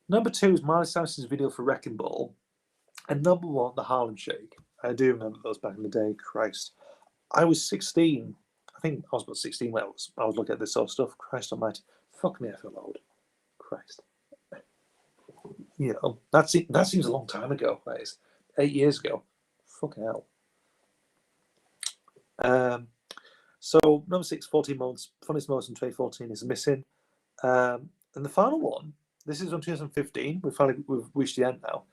A: Number 2 is Miley Cyrus's video for Wrecking Ball. And number 1, the Harlem Shake. I do remember those back in the day. Christ. I was 16. I think I was about 16 when I was looking at this sort of stuff. Christ almighty. Fuck me, I feel old. Christ. That seems a long time ago. That is 8 years ago. Fucking hell. So number 6, 14 moments, funniest moments in 2014 is missing. And the final one, this is from 2015. We've reached the end now.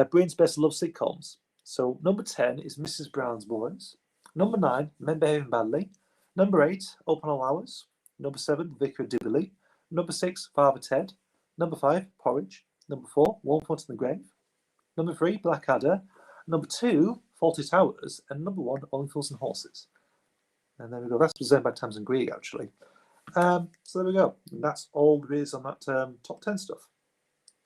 A: Britain's best love sitcoms. So number 10 is Mrs. Brown's Boys. Number 9, Men Behaving Badly. Number 8, Open All Hours. Number 7, Vicar of Dibley. Number 6, Father Ted. Number 5, Porridge. Number 4, Warm Foot in the Grave. Number 3, Blackadder. Number 2, Fawlty Towers. And number 1, Only Fools and Horses. And there we go. That's presented by Tamsin Greig, actually. So there we go. And that's all there is on that top 10 stuff.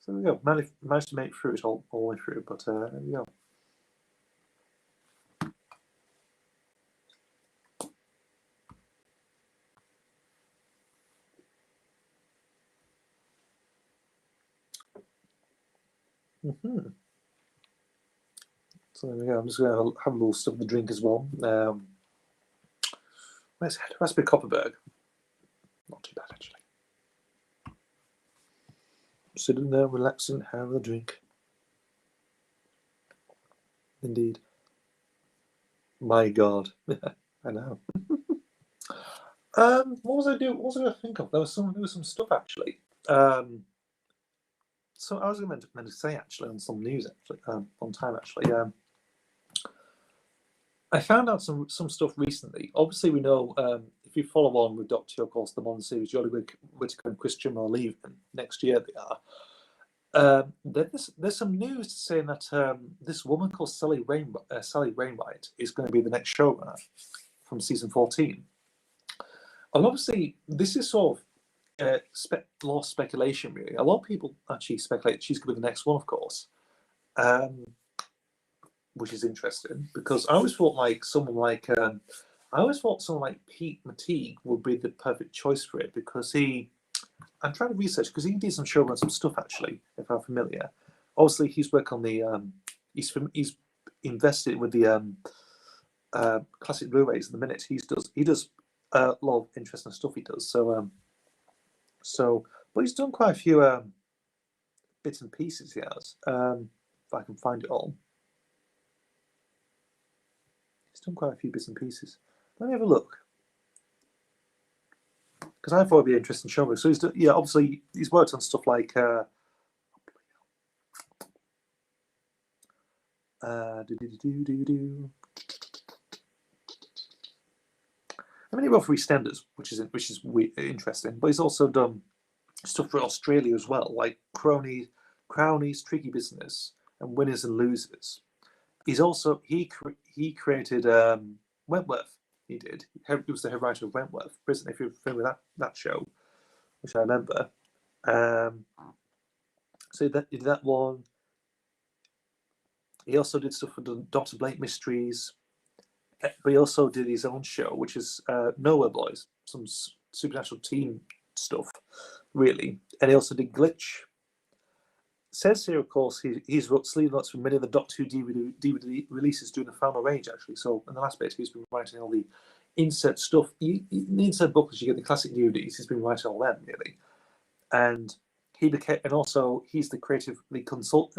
A: So there we go. Managed to make it through it all the way through, but there we go. So there we go. I'm just going to have a little stuff to drink as well. Where's it? Raspberry Copperberg. Not too bad, actually. Sitting there, relaxing, having a drink. Indeed. My God. I know. What was I doing? What was I going to think of? There was some stuff, actually. So I was meant to say, actually, on some news, actually, on time, actually. I found out some stuff recently. Obviously, we know if you follow on with Doctor Who, of course, the modern series, Jodie Whittaker and Christian are leaving next year. They There's some news saying that this woman called Sally Wainwright is going to be the next showrunner from season 14. And obviously, this is sort of a lot of speculation, really. A lot of people actually speculate she's going to be the next one, of course, which is interesting because I always thought someone like Pete McTeague would be the perfect choice for it because I'm trying to research because he did some showrun some stuff actually, if I'm familiar. Obviously, he's worked on the he's invested with the classic Blu-rays at the minute. He does a lot of interesting stuff. He does but he's done quite a few bits and pieces. He has. If I can find it all, he's done quite a few bits and pieces. Let me have a look. Because I thought it'd be an interesting show. So he's done, obviously he's worked on stuff like how many wrote for EastEnders, which is interesting. But he's also done stuff for Australia as well, like Crownies, Tricky Business, and Winners and Losers. He's also he created Wentworth. He did. He was the head writer of Wentworth Prison, if you're familiar with that show, which I remember. So that did that one. He also did stuff for the Dr. Blake Mysteries, but he also did his own show, which is Nowhere Boys, some supernatural teen stuff, really. And he also did Glitch. Says here, of course, he's wrote sleeve notes for many of the Doctor Who DVD releases during the final range, actually. So in the last bit, he's been writing all the insert stuff. In the insert booklets, you get the classic DVDs. He's been writing all them, really. And he's the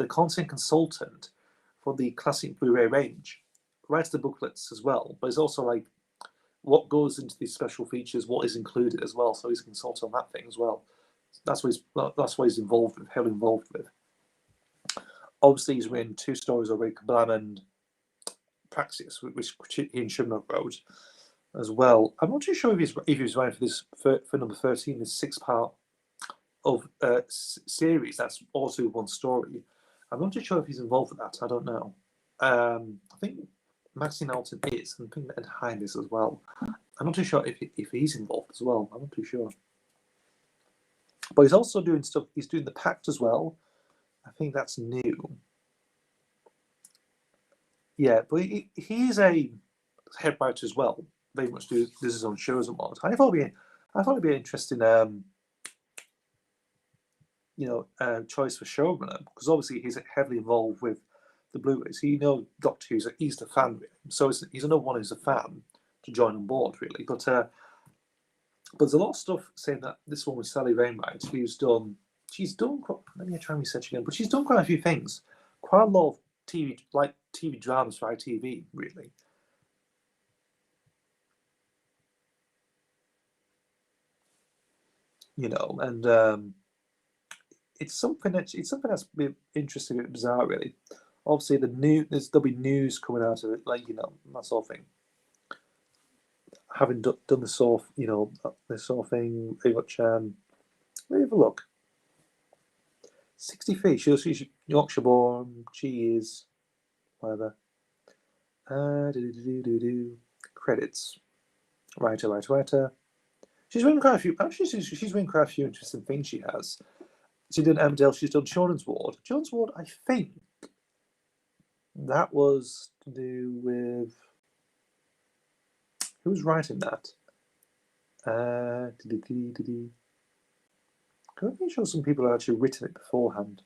A: content consultant for the classic Blu-ray range. Writes the booklets as well, but it's also like what goes into these special features, what is included as well. So he's a consultant on that thing as well. That's what he's heavily involved with. Obviously, he's written 2 stories already, Kablam and Praxis, which he and Shimmer wrote as well. I'm not too sure if he's writing for this for number 13, this 6-part of series. That's also one story. I'm not too sure if he's involved with that. I don't know. I think Maxine Alton is, and I think Ed Hine is as well. I'm not too sure if he's involved as well. I'm not too sure. But he's also doing stuff. He's doing The Pact as well. I think that's new. Yeah, but he's a head writer as well. Very much does his own shows and whatnot. I thought it'd be an interesting, choice for showrunner because obviously he's heavily involved with the Blu-rays. Doctor Who's he's the fan, really. So he's another one who's a fan to join on board, really. But there's a lot of stuff saying that this one was Sally Wainwright, she's done. Let me try and research again. But she's done quite a few things. Quite a lot of TV dramas for ITV, really. And it's something that's been interesting and bizarre, really. Obviously, there'll be news coming out of it, that sort of thing. Having done this sort of thing, very much. Let me have a look. 63. She's Yorkshire born. She is whatever. Credits. Writer. She's written quite a few. Actually, she's written quite a few interesting things. She has. She did Emmerdale. She's done Children's Ward. Children's Ward, I think that was to do with who was writing that. I'm pretty sure some people have actually written it beforehand.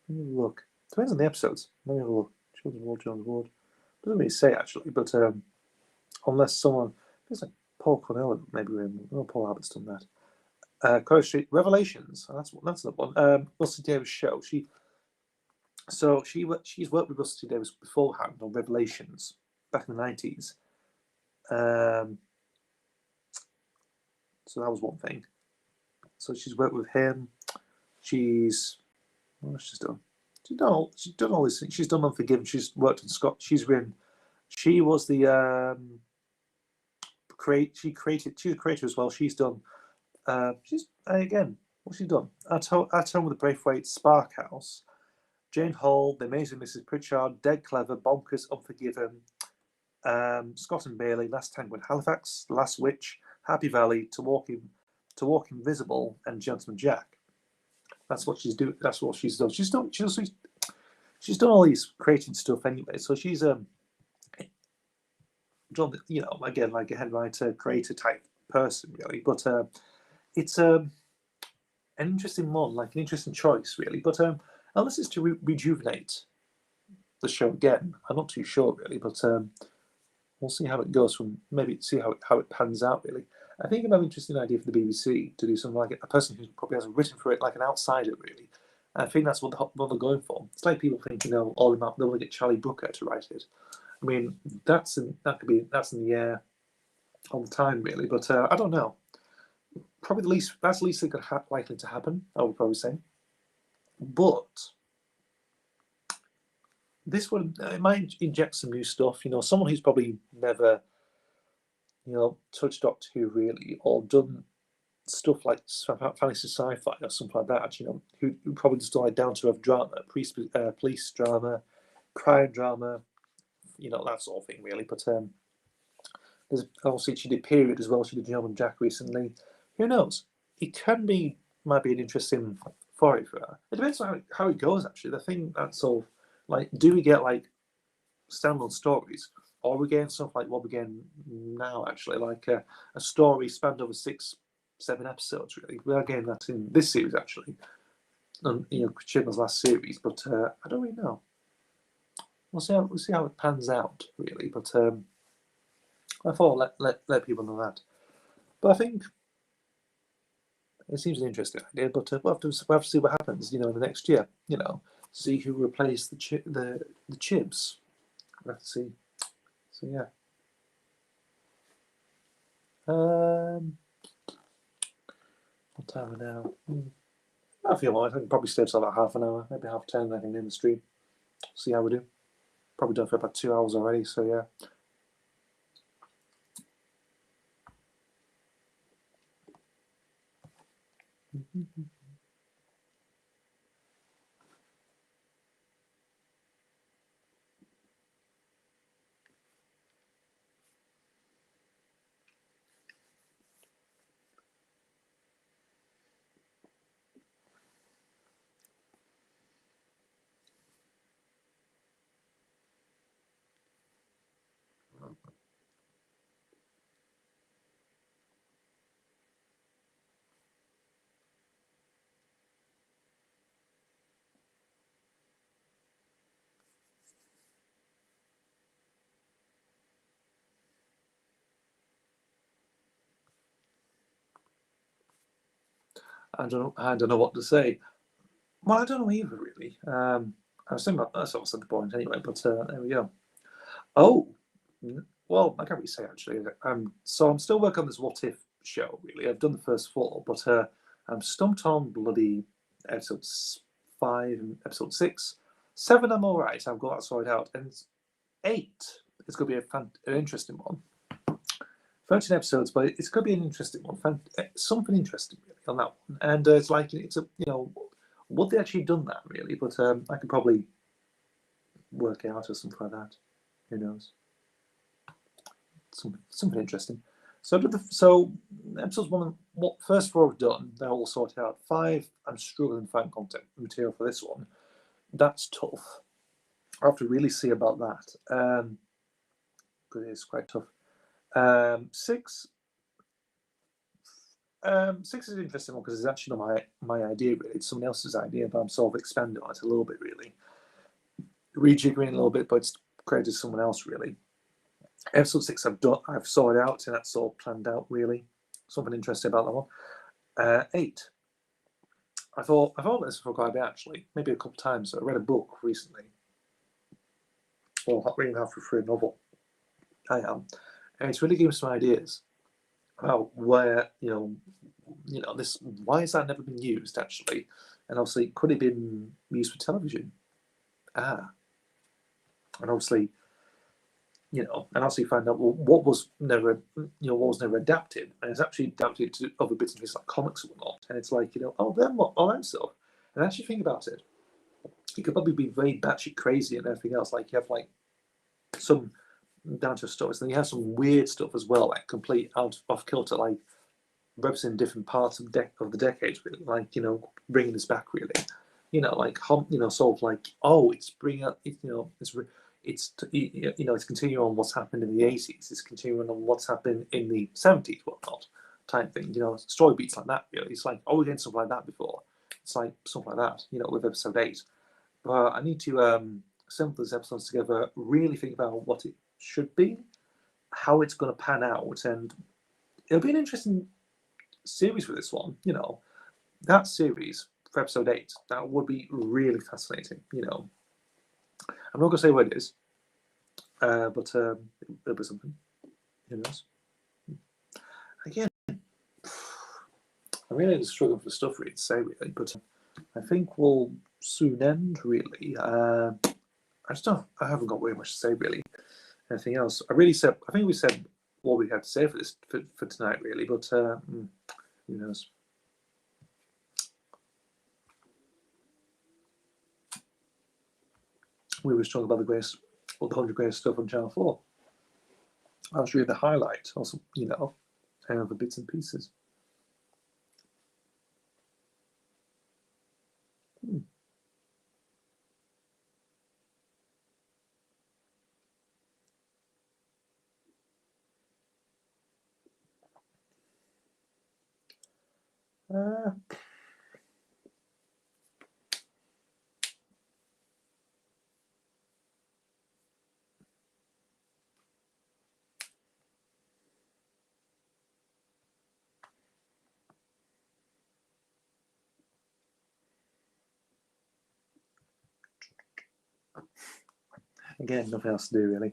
A: Look, depends on the episodes. Let me have a look. Children's Ward. Doesn't really say actually, but unless someone, it's like Paul Cornell, maybe Paul Abbott's done that. Crow Street Revelations. That's the one. Russell Davis show. She's worked with Russell Davis beforehand on Revelations back in the 90s. So that was one thing. So she's worked with him. What she's done? She's done all these things. She's done Unforgiven. She's worked in Scott. She's written. She was the She's a creator as well. She's done She's again, what's she done? At Home with the Braithwaite, Spark House, Jane Hall, The Amazing Mrs. Pritchard, Dead Clever, Bonkers, Unforgiven, Scott and Bailey, Last Tango in Halifax, The Last Witch, Happy Valley, To Walk Invisible, and Gentleman Jack. That's what she's doing. That's what she's done. She's done all these creating stuff anyway. So she's done, again, like a head writer, creator type person, really. But it's an interesting one, like an interesting choice, really. But unless it's to rejuvenate the show again, I'm not too sure, really. But we'll see how it goes. Maybe see how it pans out, really. I think it might be an interesting idea for the BBC to do something like a person who probably hasn't written for it, like an outsider, really. I think that's what they're going for. It's like people think, they want to get Charlie Brooker to write it. I mean, that's in the air all the time, really. But I don't know. Probably that's the least likely to happen, I would probably say. But this one, it might inject some new stuff. Someone who's probably never, touched Doctor Who really, or done stuff like fantasy sci-fi or something like that. Who probably just like down to earth drama, police drama, crime drama, that sort of thing, really. But there's obviously she did Period as well. She did Gentleman Jack recently. Who knows? It might be an interesting foray for her. It depends on how it goes. Actually, the thing that's sort of like, do we get like standalone stories, or are we getting stuff like what we're getting now? Actually, like a story spanned over 6-7 episodes. Really, we are getting that in this series actually, and Chibnall's last series. But I don't really know. We'll see how it pans out, really. But I thought let people know that. But I think it seems an interesting idea. But we'll have to see what happens. In the next year. See who replaced the Chibs. We'll have to see. So yeah. What time are we now? I feel like I can probably stay till about half an hour, maybe 10:30. I can end the stream. See how we do. Probably done for about 2 hours already. So yeah. I don't know what to say. Well, I don't know either, really. I was thinking about that's also the point anyway. But there we go. Oh, well, I can't really say actually. So I'm still working on this What If show. Really, I've done the first 4, but I'm stumped on bloody episode 5 and episode 6. 7, I'm all right. I've got that sorted out, and 8 is going to be an interesting one. 13 episodes, but it's going to be an interesting one. Something interesting really on that one, and it's like would they actually done that really? But I could probably work it out or something like that. Who knows? Something interesting. So episodes 1, first 4 I've done. They're all sorted out. 5, I'm struggling to find content material for this one. That's tough. I have to really see about that. But it's quite tough. 6 is an interesting one because it's actually not my idea really. It's someone else's idea, but I'm sort of expanding on it a little bit really, rejiggering a little bit, but it's created someone else really. Episode 6 I've sorted out, and that's all planned out really. Something interesting about that one. 8. I thought this for quite a bit actually, maybe a couple of times. I read a book recently. Well, reading halfway through a novel. I am, and it's really given me some ideas about where this, why has that never been used actually, and obviously could it have been used for television? And obviously and also you find out what was never, what was never adapted, and it's actually adapted to other bits and pieces like comics and whatnot. And it's like, oh, then what? All that stuff. And actually think about it, it could probably be very batshit crazy and everything else. Like you have like some down to stories, and you have some weird stuff as well, like complete off kilter, like representing different parts of the decades, really. Like bringing this back, really. Like sort of like, oh, it's bringing up, it's continuing on what's happened in the 80s. It's continuing on what's happened in the 70s, whatnot, type thing. Story beats like that. It's like, oh, we've done stuff like that before. It's like something like that. With episode 8. But I need to assemble these episodes together. Really think about what it should be, how it's going to pan out, and it'll be an interesting series for this one. That series for episode 8, that would be really fascinating. I'm not going to say what it is, but it'll be something. Who knows? Again, I'm really struggling for stuff really to say, really, but I think we'll soon end, really. I haven't got very much to say, really. Anything else? I think we said what we had to say for tonight, really, but who knows? We were talking about the 100 greatest stuff on Channel 4. I was reading the highlight, also, and other bits and pieces. Again, nothing else to do, really.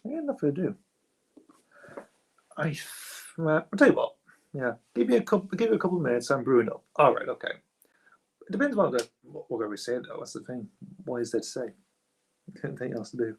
A: Yeah, nothing to do. I'll tell you what. Yeah, give you a couple of minutes. I'm brewing up. All right, okay. It depends on what we're going to say, though. That's the thing. What is there to say? Anything else to do?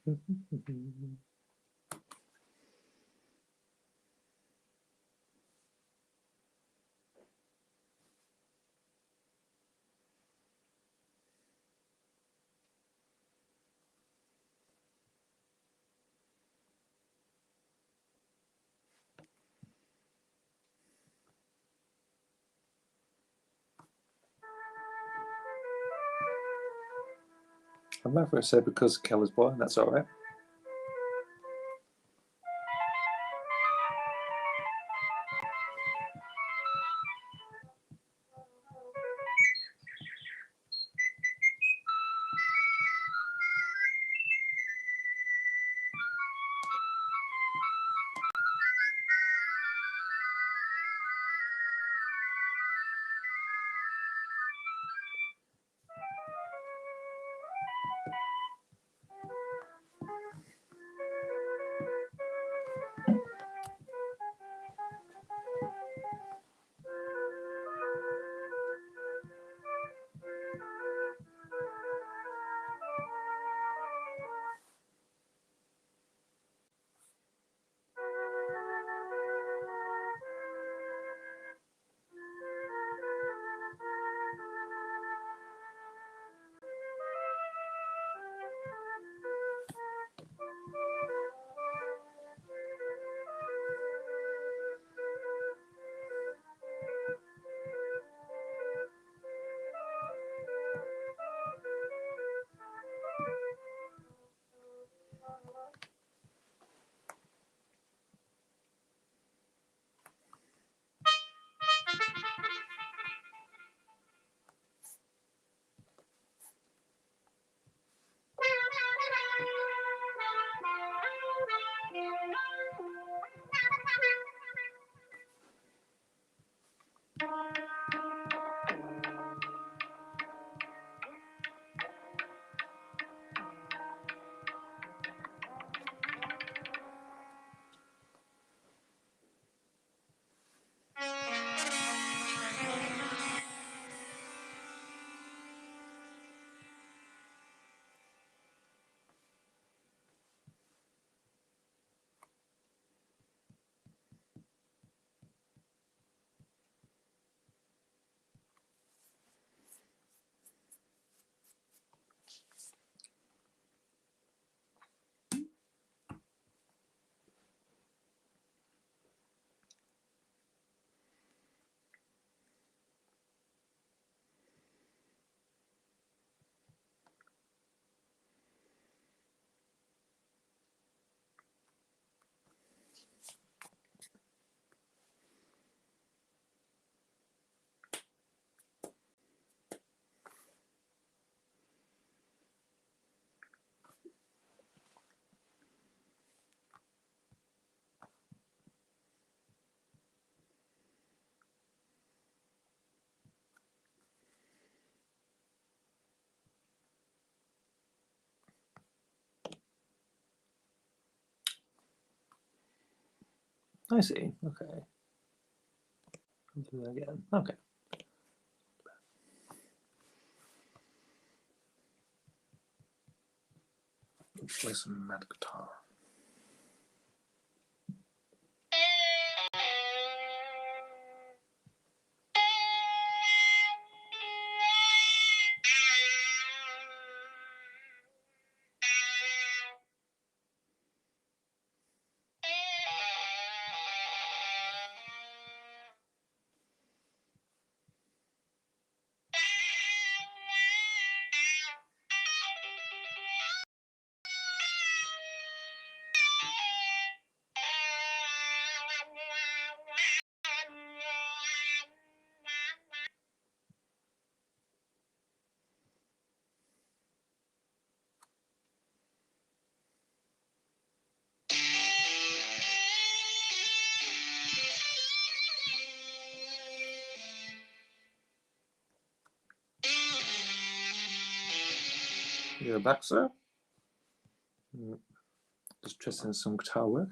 A: I'm not going to say because Kel was born, that's all right. I see. Okay. I'll do that again. Okay. Play some mad guitar. You're back, sir? Just testing some guitar work.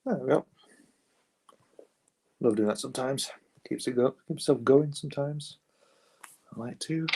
A: There we go. Love doing that sometimes. Keeps yourself going sometimes. I like to.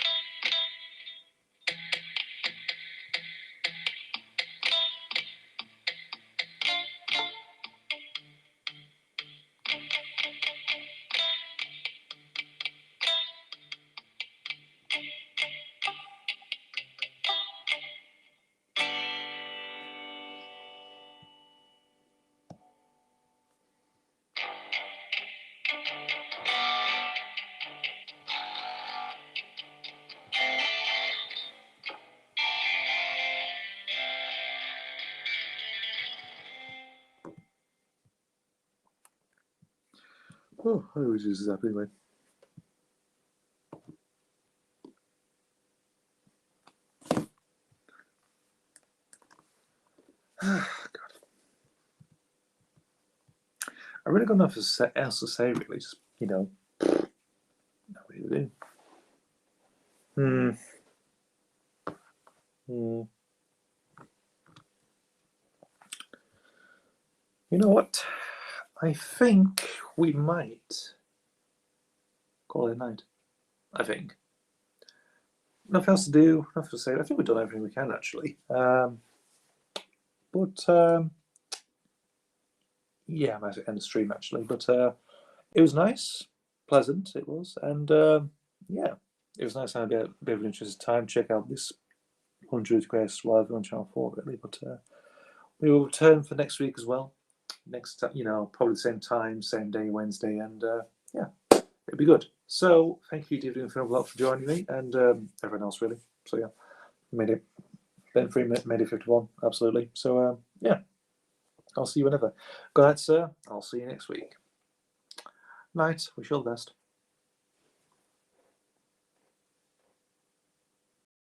A: Oh, I always use this app anyway. God. I really got nothing else to say, really. Just, not really. You know what? I think we might call it a night. I think. Nothing else to do, nothing to say. I think we've done everything we can, actually. Yeah, I might end the stream, actually. But it was nice, pleasant, it was. And yeah, it was nice to have a bit of an interesting time. Check out this 100 Grace live on Channel 4, really. But we will return for next week as well. Next, probably the same time, same day, Wednesday. And yeah, it'll be good. So thank you, David and Phil, a lot for joining me, and everyone else, really. So yeah, made it. Ben Freeman, made it 51, absolutely. So yeah, I'll see you whenever. Good night, sir. I'll see you next week. Night. Wish you all the best.